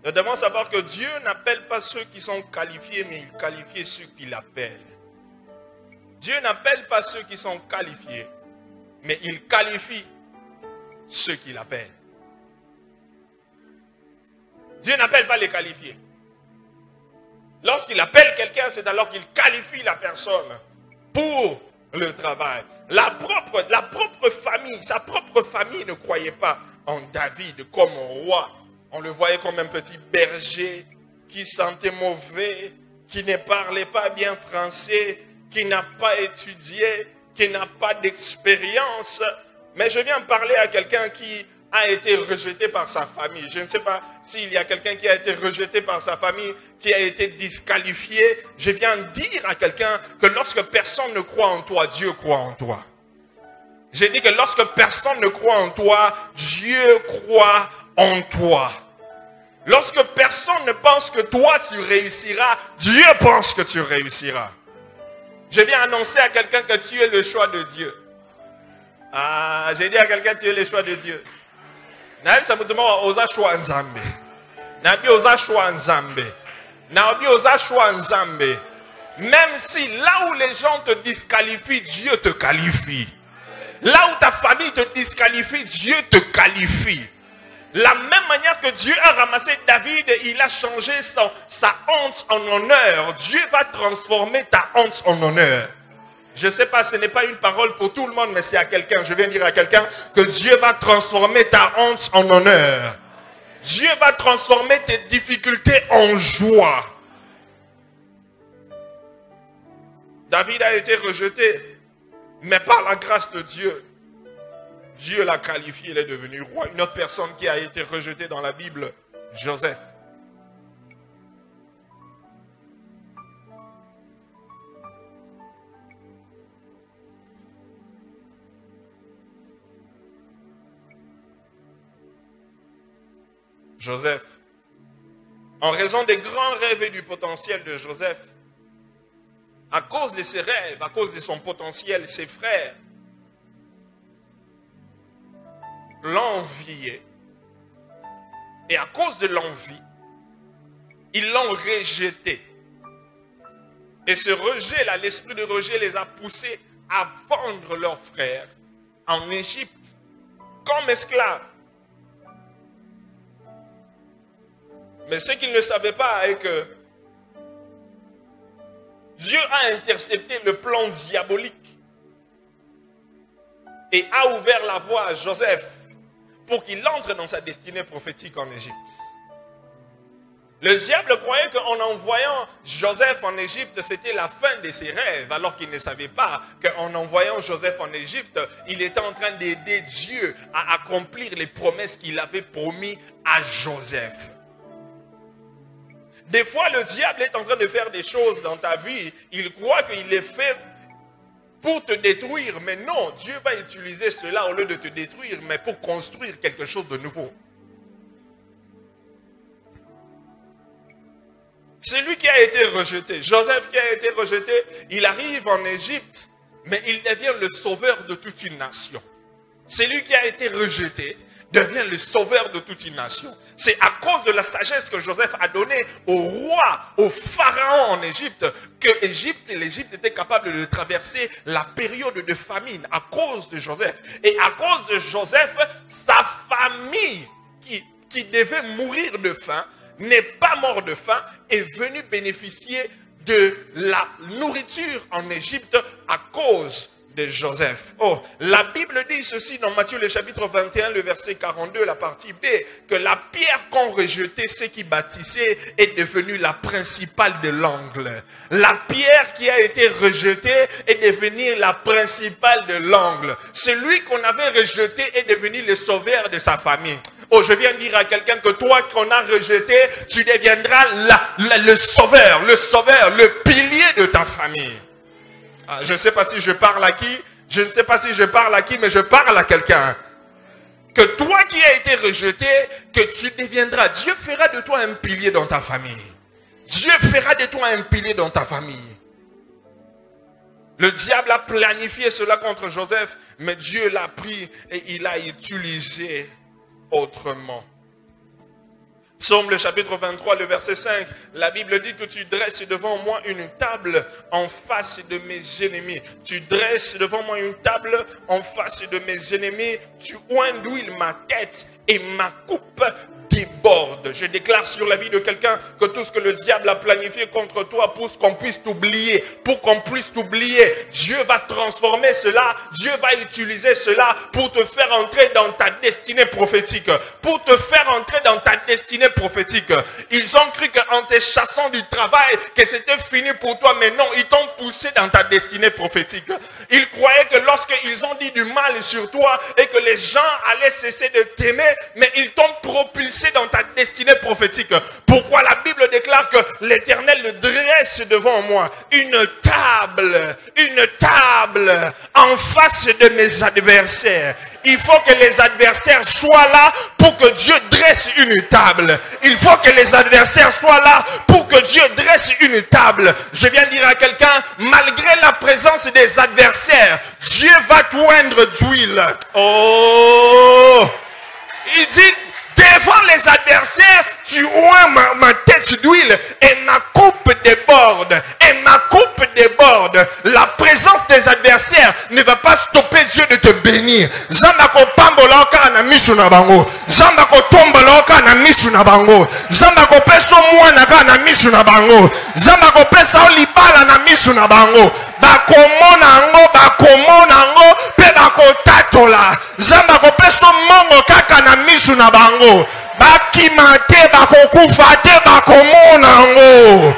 [SPEAKER 1] nous devons savoir que Dieu n'appelle pas ceux qui sont qualifiés, mais il qualifie ceux qu'il appelle. Dieu n'appelle pas ceux qui sont qualifiés, mais il qualifie ceux qu'il appelle. Dieu n'appelle pas les qualifiés. Lorsqu'il appelle quelqu'un, c'est alors qu'il qualifie la personne pour le travail. La propre famille, sa propre famille ne croyait pas en David comme roi. On le voyait comme un petit berger qui sentait mauvais, qui ne parlait pas bien français, qui n'a pas étudié, qui n'a pas d'expérience. Mais je viens parler à quelqu'un qui a été rejeté par sa famille. Je ne sais pas s'il y a quelqu'un qui a été rejeté par sa famille, qui a été disqualifié. Je viens dire à quelqu'un que lorsque personne ne croit en toi, Dieu croit en toi. J'ai dit que lorsque personne ne croit en toi, Dieu croit en toi. Lorsque personne ne pense que toi tu réussiras, Dieu pense que tu réussiras. Je viens annoncer à quelqu'un que tu es le choix de Dieu. Ah, j'ai dit à quelqu'un tu es le choix de Dieu. Ça me demande osa choix nzambe. Nabi osa choix nzambe. Nabi osa choix nzambe. Même si là où les gens te disqualifient, Dieu te qualifie. Là où ta famille te disqualifie, Dieu te qualifie. La même manière que Dieu a ramassé David, il a changé sa honte en honneur. Dieu va transformer ta honte en honneur. Je ne sais pas, ce n'est pas une parole pour tout le monde, mais c'est à quelqu'un. Je viens dire à quelqu'un que Dieu va transformer ta honte en honneur. Dieu va transformer tes difficultés en joie. David a été rejeté, mais par la grâce de Dieu, Dieu l'a qualifié, il est devenu roi. Une autre personne qui a été rejetée dans la Bible, Joseph. Joseph, en raison des grands rêves et du potentiel de Joseph, à cause de ses rêves, à cause de son potentiel, ses frères l'enviaient. Et à cause de l'envie, ils l'ont rejeté. Et ce rejet-là, l'esprit de rejet les a poussés à vendre leurs frères en Égypte comme esclaves. Mais ce qu'ils ne savaient pas est que Dieu a intercepté le plan diabolique et a ouvert la voie à Joseph pour qu'il entre dans sa destinée prophétique en Égypte. Le diable croyait qu'en envoyant Joseph en Égypte, c'était la fin de ses rêves, alors qu'il ne savait pas qu'en envoyant Joseph en Égypte, il était en train d'aider Dieu à accomplir les promesses qu'il avait promises à Joseph. Des fois, le diable est en train de faire des choses dans ta vie. Il croit qu'il les fait pour te détruire. Mais non, Dieu va utiliser cela au lieu de te détruire, mais pour construire quelque chose de nouveau. C'est lui qui a été rejeté. Joseph qui a été rejeté, il arrive en Égypte, mais il devient le sauveur de toute une nation. C'est lui qui a été rejeté, devient le sauveur de toute une nation. C'est à cause de la sagesse que Joseph a donnée au roi, au pharaon en Égypte, que l'Égypte était capable de traverser la période de famine à cause de Joseph. Et à cause de Joseph, sa famille qui devait mourir de faim, n'est pas mort de faim, est venue bénéficier de la nourriture en Égypte à cause de Joseph. Oh, la Bible dit ceci dans Matthieu le chapitre 21, le verset 42, la partie B, que la pierre qu'ont rejetée ceux qui bâtissaient est devenue la principale de l'angle. La pierre qui a été rejetée est devenue la principale de l'angle. Celui qu'on avait rejeté est devenu le sauveur de sa famille. Oh, je viens dire à quelqu'un que toi qu'on a rejeté, tu deviendras le sauveur, le pilier de ta famille. Ah, je ne sais pas si je parle à qui, mais je parle à quelqu'un. Que toi qui as été rejeté, que tu deviendras, Dieu fera de toi un pilier dans ta famille. Dieu fera de toi un pilier dans ta famille. Le diable a planifié cela contre Joseph, mais Dieu l'a pris et il a utilisé autrement. Psaume le chapitre 23, le verset 5, la Bible dit que tu dresses devant moi une table en face de mes ennemis. Tu dresses devant moi une table en face de mes ennemis. Tu oins d'huile ma tête et ma coupe déborde. Je déclare sur la vie de quelqu'un que tout ce que le diable a planifié contre toi pour qu'on puisse t'oublier, Dieu va transformer cela, Dieu va utiliser cela pour te faire entrer dans ta destinée prophétique, Ils ont cru qu'en te chassant du travail, que c'était fini pour toi, mais non, ils t'ont poussé dans ta destinée prophétique. Ils croyaient que lorsqu'ils ont dit du mal sur toi et que les gens allaient cesser de t'aimer, mais ils t'ont propulsé dans ta destinée prophétique. Pourquoi la Bible déclare que l'Éternel dresse devant moi une table en face de mes adversaires. Il faut que les adversaires soient là pour que Dieu dresse une table. Il faut que les adversaires soient là pour que Dieu dresse une table. Je viens dire à quelqu'un, malgré la présence des adversaires, Dieu va t'oindre d'huile. Oh! Il dit, devant les adversaires, tu oins ma tête d'huile et ma coupe déborde. La présence des adversaires ne va pas stopper Dieu de te bénir. Zambako pamboloka na misu na bango. Zambako tomboloka na misu na bango. Zambako peso mwana ka na misu na bango. Zambako pesa olibala na misu na bango. Bakomona ngo pe bakotatola. Zambako peso mongo kaka na misu na bango. Bakimate bakokufa te bakomona ngo.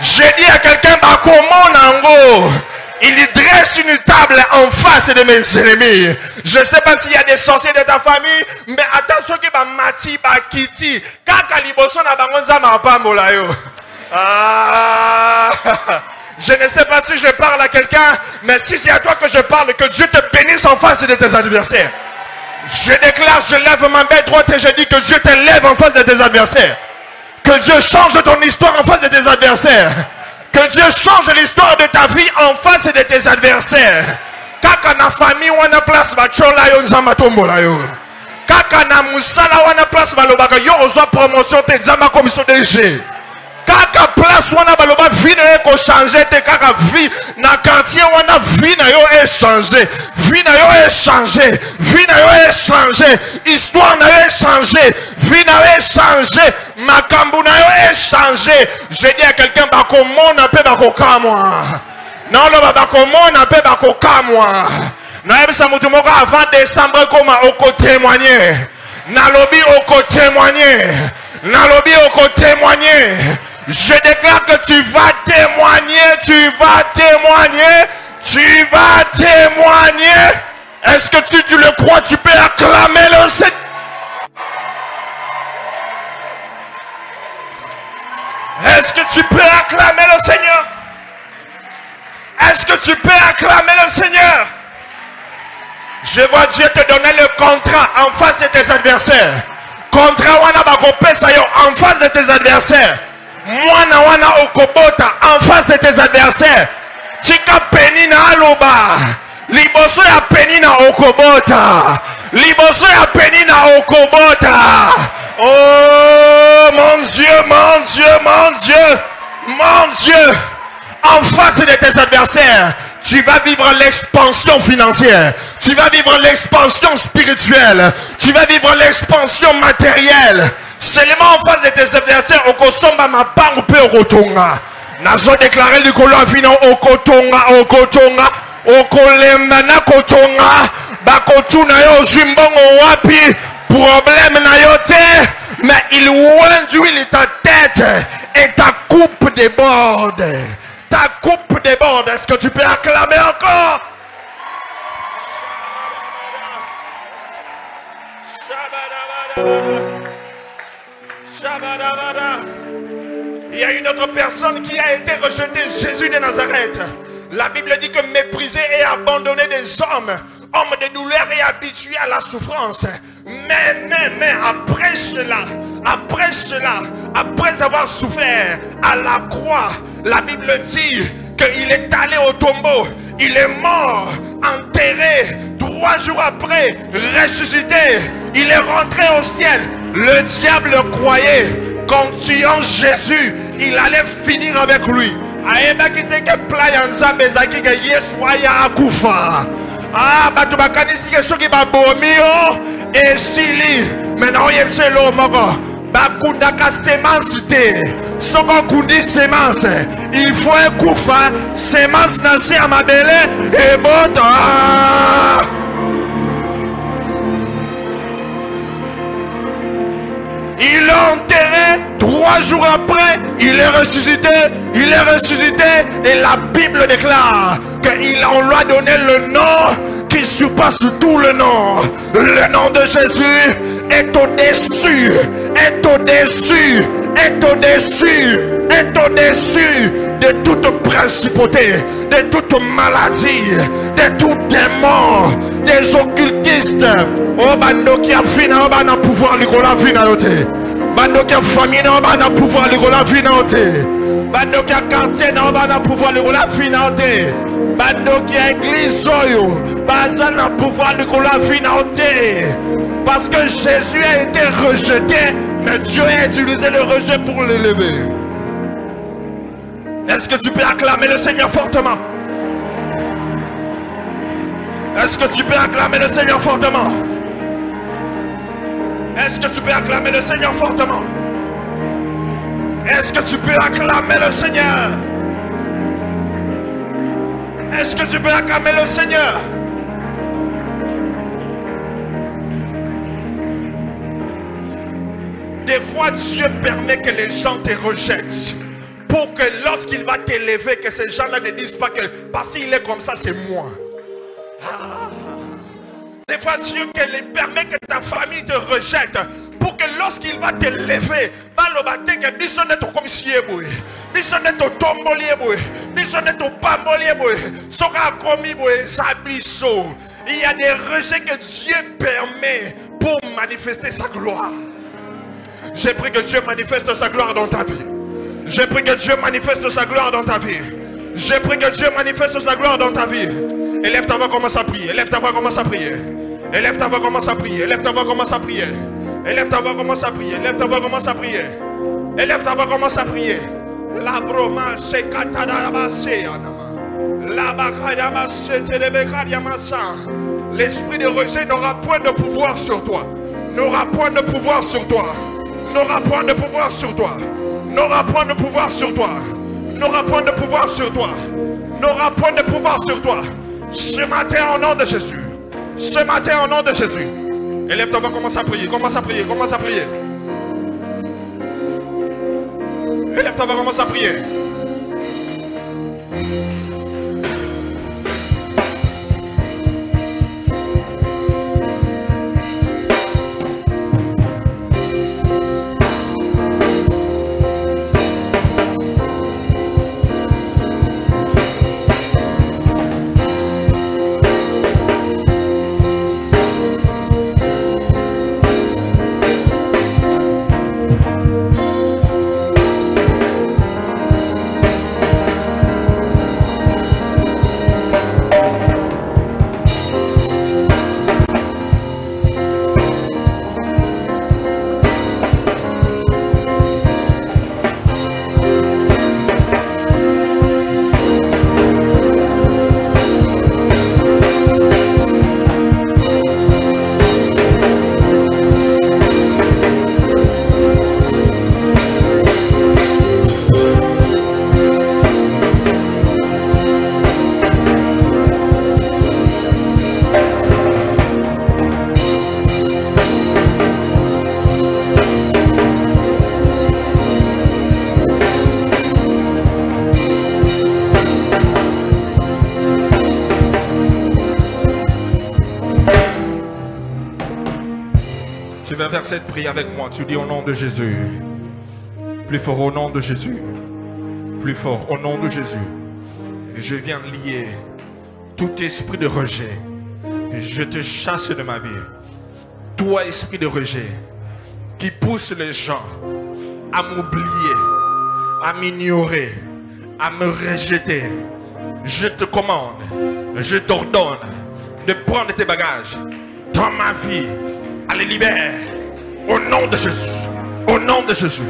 [SPEAKER 1] J'ai dit à quelqu'un bakomona ngo. Il dresse une table en face de mes ennemis. Je ne sais pas s'il y a des sorciers de ta famille, mais attention que ba mati ba kiti kaka liboso na bango nzamba pambola yo. Je ne sais pas si je parle à quelqu'un, mais si c'est à toi que je parle, que Dieu te bénisse en face de tes adversaires. Je déclare, je lève ma main droite et je dis que Dieu te lève en face de tes adversaires. Que Dieu change ton histoire en face de tes adversaires. Que Dieu change l'histoire de ta vie en face de tes adversaires. Kaka na famille wana place bachola yo nzamba tombola yo. Kaka na musala wana place balobaka yo ozwa promotion te nzamba commission DG. Kaka place wana baloba vie na yo ko changer te kaka vie na quartier wana vie na yo échanger. Vie na yo échanger. Vie na yo échanger. Histoire na yo échanger. Vie na yo échanger. Makambu na yo échanger. Je dis à quelqu'un bakomona pe bakokamwa. Non lo bakomona pe bakokamwa. Na yebisa mutu moko avant décembre koma oko témoigner. Nalobi oko témoigner. Nalobi oko témoigner. Je déclare que tu vas témoigner. Est-ce que tu le crois? Tu peux acclamer le Seigneur. Est-ce que tu peux acclamer le Seigneur? Est-ce que tu peux acclamer le Seigneur? Je vois Dieu te donner le contrat en face de tes adversaires. Contrat wana bakopesa yo en face de tes adversaires. Mwana wana okobota en face de tes adversaires. Tika penina aloba. Liboso ya penina okobota. Liboso ya penina okobota. Oh mon Dieu. En face de tes adversaires, tu vas vivre l'expansion financière. Tu vas vivre l'expansion spirituelle. Tu vas vivre l'expansion matérielle. Seulement en face de tes adversaires, okosomba mapangu pe okotonga. Nazo déclarer le kolo afino okotonga. Okolemba na kotonga. Bakotuna yo zimbongo wapi. Problème na yo te. Mais il oint d'huile ta tête. Et ta coupe déborde. Ta coupe déborde. Est-ce que tu peux acclamer encore? Il y a une autre personne qui a été rejetée, Jésus de Nazareth. La Bible dit que méprisé et abandonné des hommes, homme de douleur et habitué à la souffrance. Mais après cela, après avoir souffert à la croix, la Bible dit qu'il est allé au tombeau, il est mort, enterré, 3 jours après, ressuscité, il est rentré au ciel. Le diable croyait qu'en tuant Jésus, il allait finir avec lui. Ah, batubakanisi ke soki babomio esili. Maintenant il se lo moko. Bakundaka semence te. Soko kundi semence. Il faut un kufa semence nasi amabele et bota. Il l'a enterré, 3 jours après, il est ressuscité, et la Bible déclare qu'on lui a donné le nom qui surpasse tout le nom. Le nom de Jésus est au-dessus, de toute principauté, de toute maladie, de tout démon, des occultistes. Oh, bando qui a fini, oh, bando pouvoir lui la vie na yote. Bando qui a famille, oh, bando pouvoir lui la vie na yote. Bando qui a quartier, oh, bando pouvoir lui la vie na yote. Bando qui a église, oh, bando pouvoir lui la vie na yote. Parce que Jésus a été rejeté, mais Dieu a utilisé le rejet pour l'élever. Est-ce que tu peux acclamer le Seigneur fortement? Est-ce que tu peux acclamer le Seigneur fortement? Est-ce que tu peux acclamer le Seigneur fortement? Est-ce que tu peux acclamer le Seigneur? Est-ce que tu peux acclamer le Seigneur? Des fois, Dieu permet que les gens te rejettent pour que lorsqu'il va t'élever, que ces gens-là ne disent pas que parce qu'il est comme ça, c'est moi. Des fois, Dieu permet que ta famille te rejette pour que lorsqu'il va t'élever, il y a des rejets que Dieu permet pour manifester sa gloire. J'ai pris que Dieu manifeste sa gloire dans ta vie. J'ai pris que Dieu manifeste sa gloire dans ta vie. J'ai pris que Dieu manifeste sa gloire dans ta vie. Élève ta voix, commence à prier. Élève ta voix, commence à prier. Élève ta voix, commence à prier. Élève ta voix, commence à prier. Élève ta voix, commence à prier. Élève ta voix, commence à prier. Élève ta voix, commence à prier. La broma se katarabase anama. La bakadamase telebekadiamasa. L'esprit de rejet n'aura point de pouvoir sur toi. N'aura point de pouvoir sur toi. N'aura point de pouvoir sur toi. N'aura point de pouvoir sur toi. N'aura point de pouvoir sur toi. N'aura point de pouvoir sur toi. Ce matin au nom de Jésus. Ce matin au nom de Jésus. Élève ta voix, commence à prier. Commence à prier. Commence à prier. Élève ta voix, commence à prier. Faire cette prière avec moi, tu dis au nom de Jésus, plus fort au nom de Jésus, plus fort au nom de Jésus, je viens lier tout esprit de rejet, je te chasse de ma vie, toi esprit de rejet qui pousse les gens à m'oublier, à m'ignorer, à me rejeter, je te commande, je t'ordonne de prendre tes bagages dans ma vie. Allez, libère. Au nom de Jésus. Au nom de Jésus.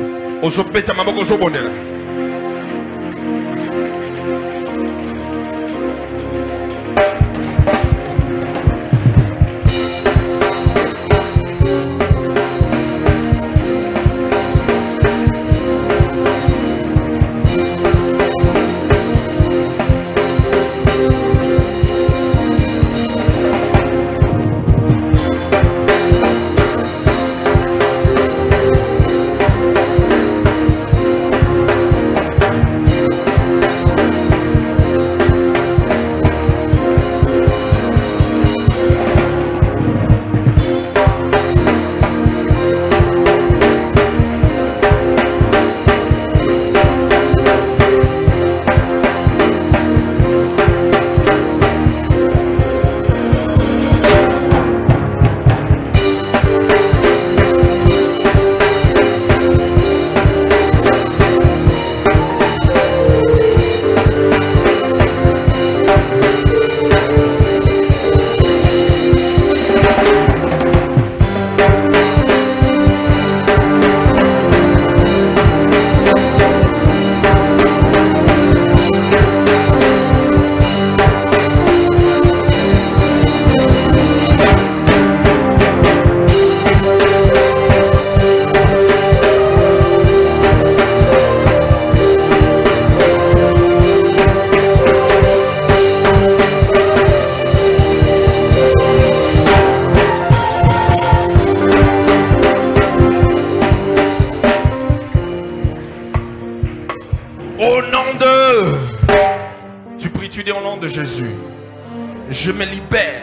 [SPEAKER 1] Je me libère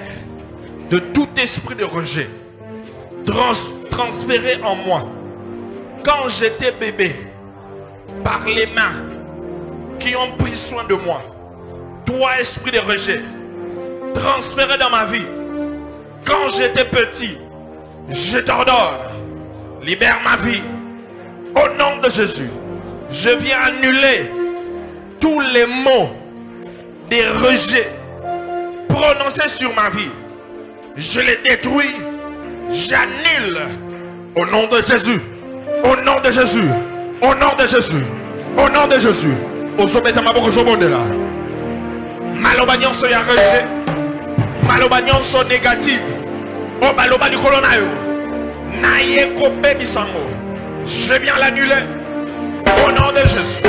[SPEAKER 1] de tout esprit de rejet transféré en moi quand j'étais bébé par les mains qui ont pris soin de moi. Toi, esprit de rejet, transféré dans ma vie quand j'étais petit, je t'ordonne, libère ma vie au nom de Jésus. Je viens annuler tous les mots des rejets prononcés sur ma vie. Je les détruis, j'annule au nom de Jésus, au nom de Jésus, au nom de Jésus, au nom de Jésus. Au sommet de ma bouche, au monde là. Malobagnon so ya rejet, malobagnon so négatif. Oh maloba du colonayo. Naye kope bisango. Je viens l'annuler au nom de Jésus.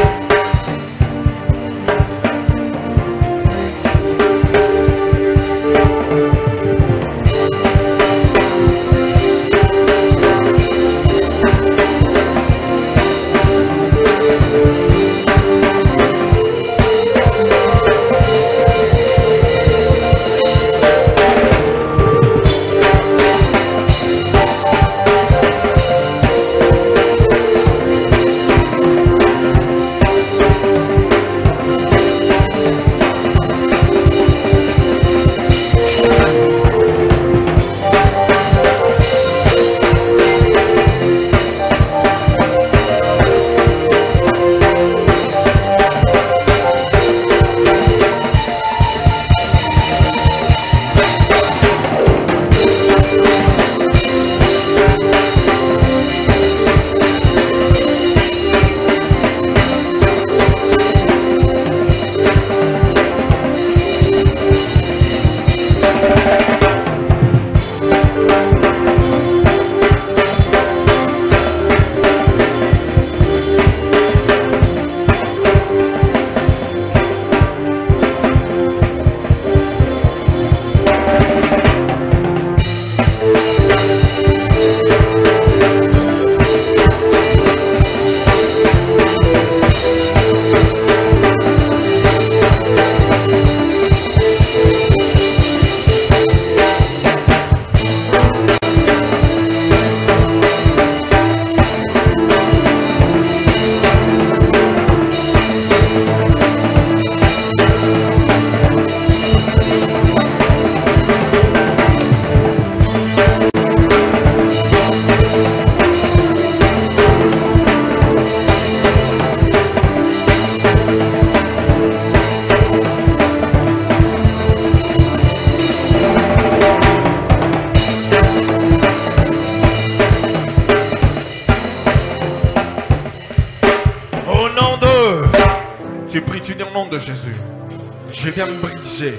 [SPEAKER 1] Je viens briser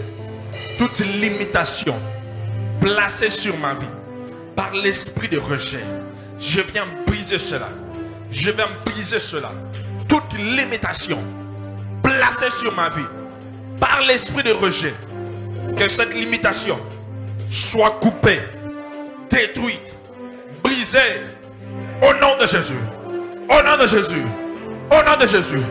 [SPEAKER 1] toute limitation placée sur ma vie par l'esprit de rejet. Je viens briser cela. Je viens briser cela. Toute limitation placée sur ma vie par l'esprit de rejet. Que cette limitation soit coupée, détruite, brisée au nom de Jésus. Au nom de Jésus. Au nom de Jésus.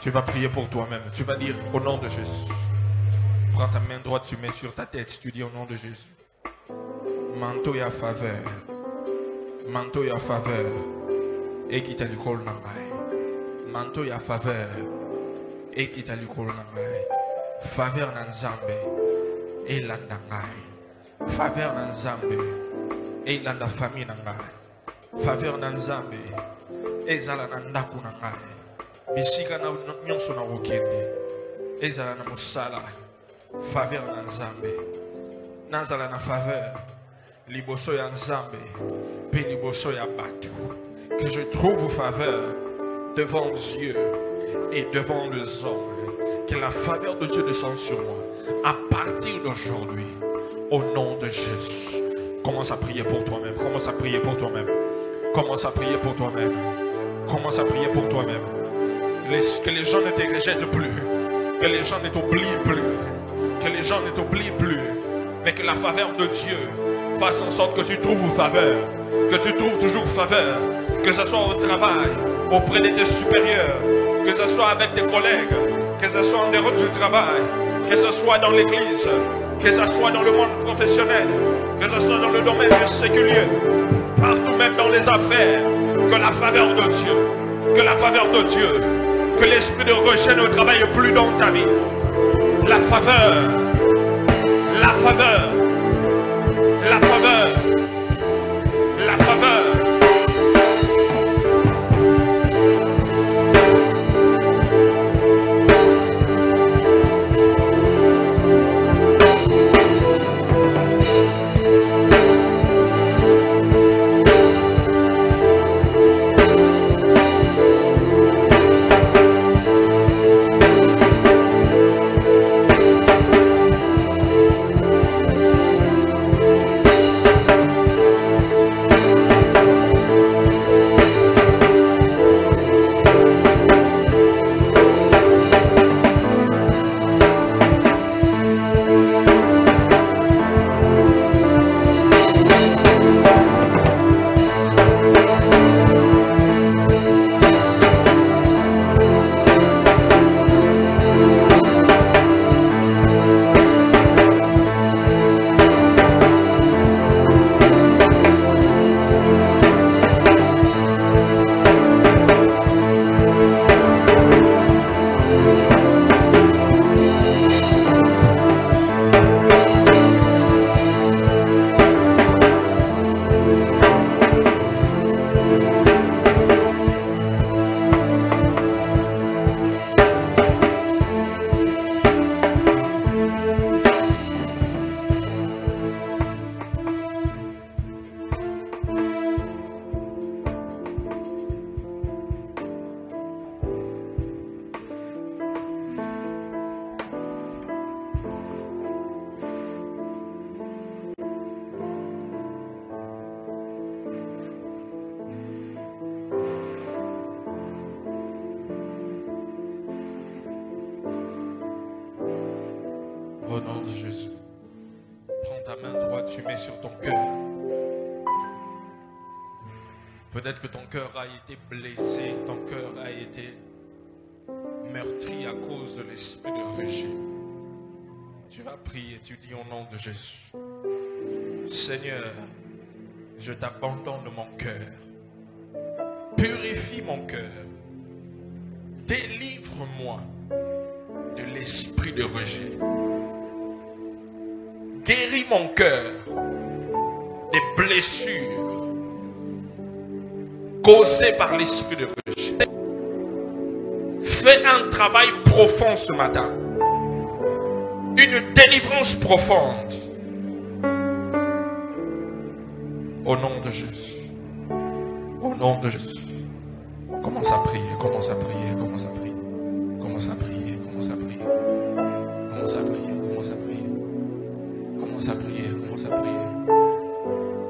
[SPEAKER 1] Tu vas prier pour toi-même. Tu vas dire au nom de Jésus. Prends ta main droite, tu mets sur ta tête. Tu dis au nom de Jésus. Manto ya faveur. Manto ya faveur. Et qui t'a lu kol nangai. Manto ya faveur. Et qui t'a lu kol nangai. Faveur nanzambe. Et la nangai. Faveur nanzambe. Et la famille nangai. Faveur nanzambe. Et zala nandaku nangai. Bisika na nyonso na wokende ezala na mosala faveur na nzambe nazala na faveur liboso ya nzambe pe liboso ya bato que je trouve faveur devant Dieu et devant les hommes, que la faveur de Dieu descende sur moi à partir d'aujourd'hui au nom de Jésus. Commence à prier pour toi-même, commence à prier pour toi-même, commence à prier pour toi-même, commence à prier pour toi-même. Que les gens ne te rejettent plus, que les gens ne t'oublient plus, que les gens ne t'oublient plus, mais que la faveur de Dieu fasse en sorte que tu trouves faveur, que tu trouves toujours faveur, que ce soit au travail, auprès de tes supérieurs, que ce soit avec tes collègues, que ce soit en dehors du travail, que ce soit dans l'église, que ce soit dans le monde professionnel, que ce soit dans le domaine séculier, partout même dans les affaires, que la faveur de Dieu, que la faveur de Dieu, que l'esprit de rejet ne travaille plus dans ta vie. La faveur, la faveur, la faveur, la faveur. met sur ton cœur. Peut-être que ton cœur a été blessé, ton cœur a été meurtri à cause de l'esprit de rejet. Tu vas prier, tu dis au nom de Jésus. Seigneur, je t'abandonne mon cœur. Purifie mon cœur. Délivre-moi de l'esprit de rejet. Guéris mon cœur des blessures causées par l'esprit de rejet. Fais un travail profond ce matin. Une délivrance profonde. Au nom de Jésus. Au nom de Jésus. Commence à prier, commence à prier, commence à prier. Commence à prier, commence à prier. Commence à prier, commence à prier. Commence à prier, commence à prier.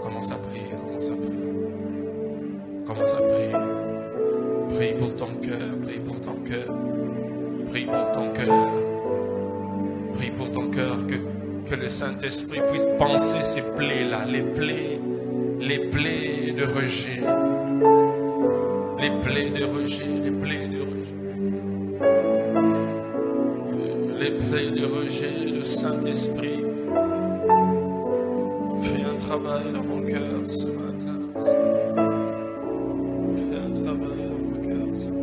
[SPEAKER 1] Commence à prier, commence à prier. Commence à prier. Prie pour ton cœur, prie pour ton cœur. Prie pour ton cœur. Prie pour ton cœur que le Saint-Esprit puisse penser ces plaies-là, les plaies de rejet. Les plaies de rejet, les plaies de rejet. Les plaies de rejet, le Saint-Esprit. Fais un travail dans mon cœur ce matin. Fais un travail dans mon cœur ce matin.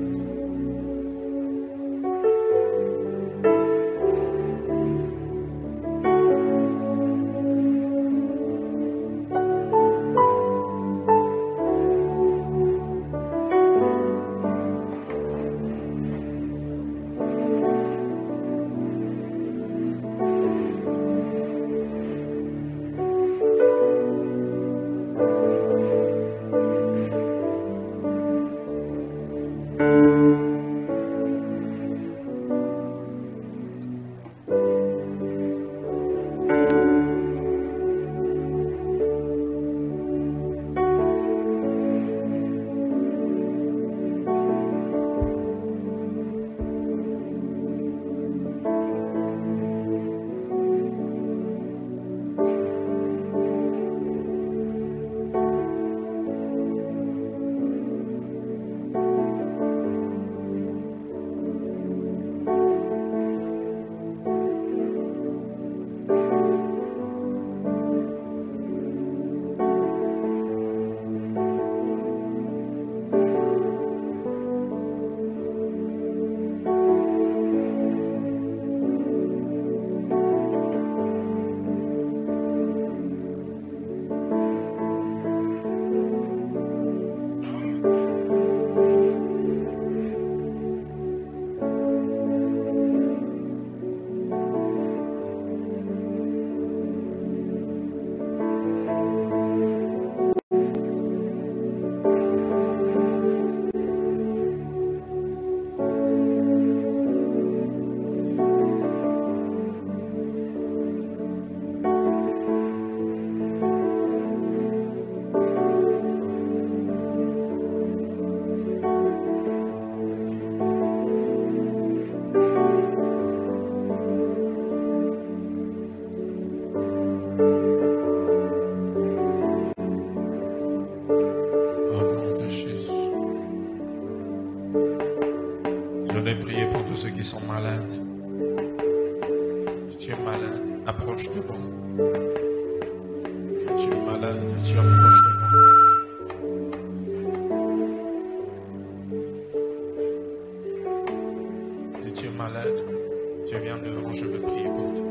[SPEAKER 1] Ceux qui sont malades. Si tu es malade, approche de moi. Si tu es malade, tu approches de moi. Si tu es malade, tu viens devant, je veux prier pour toi.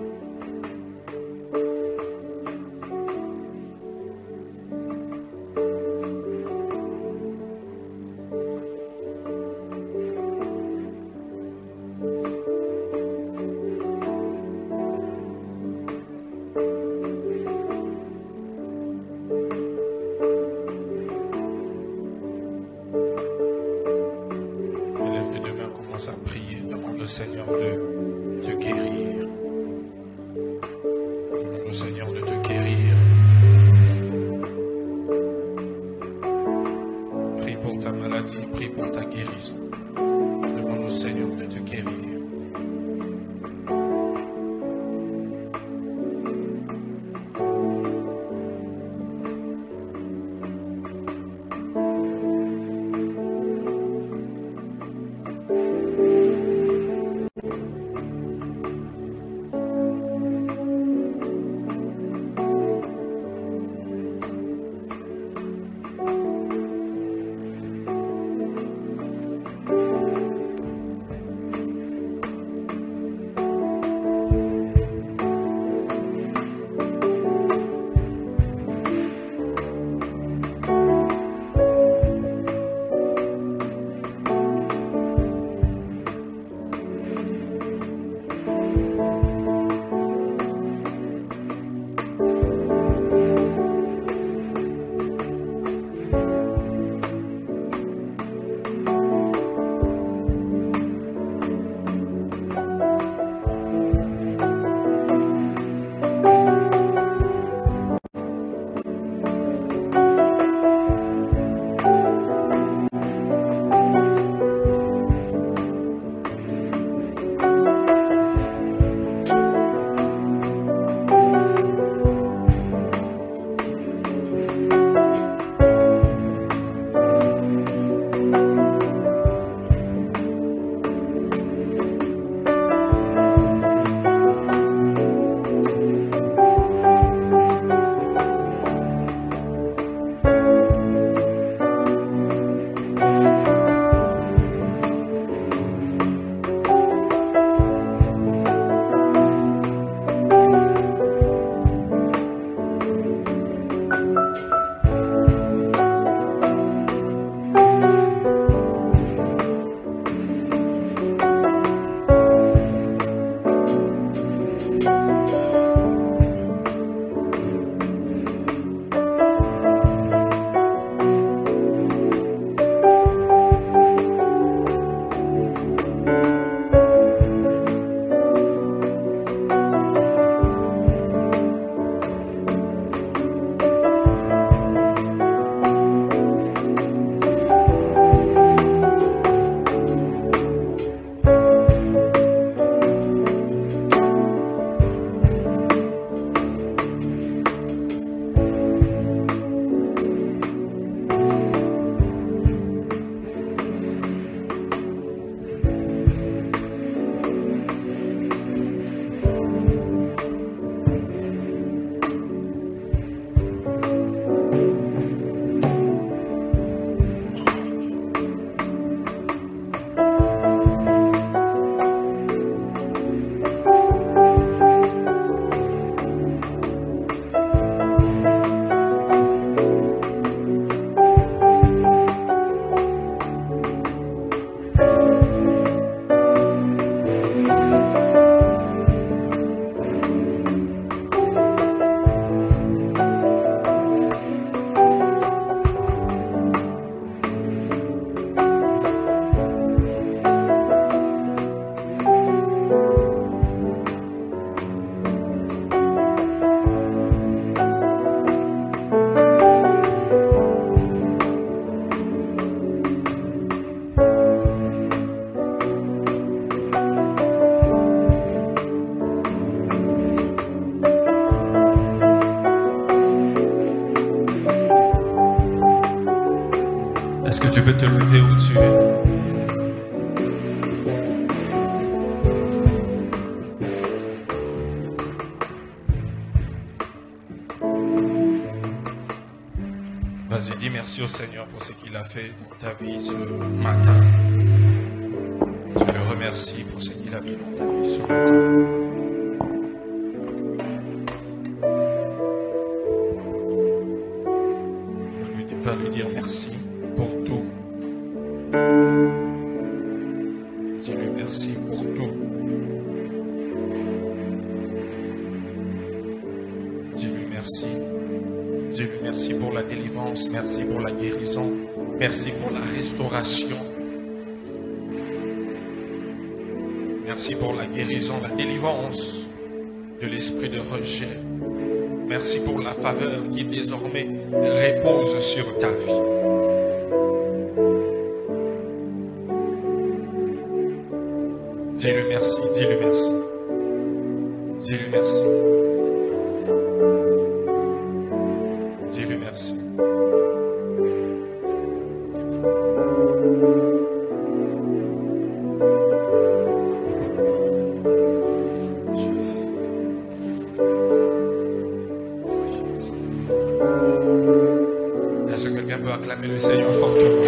[SPEAKER 1] Tu peux te lever où tu es. Vas-y, dis merci au Seigneur pour ce qu'il a fait dans ta vie ce matin. Je le remercie pour ce qu'il a fait dans ta vie ce matin. Va lui dire merci pour tout. Dis-lui merci pour tout. Dis-lui merci. Dis-lui merci pour la délivrance, merci pour la guérison, merci pour la restauration. Merci pour la guérison, la délivrance de l'esprit de rejet. Merci pour la faveur qui désormais repose sur ta vie. Dis-lui merci, dis-lui merci. Dis-lui merci. Dis-lui merci. Est-ce que quelqu'un peut acclamer le Seigneur fortement?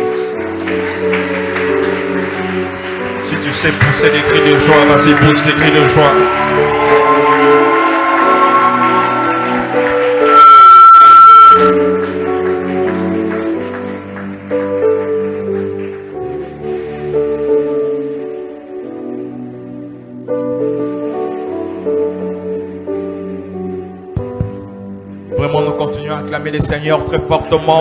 [SPEAKER 1] Si tu sais pousser des cris de joie, vas-y, pousse des cris de joie.
[SPEAKER 2] Vraiment, nous continuons à acclamer le Seigneur très fortement.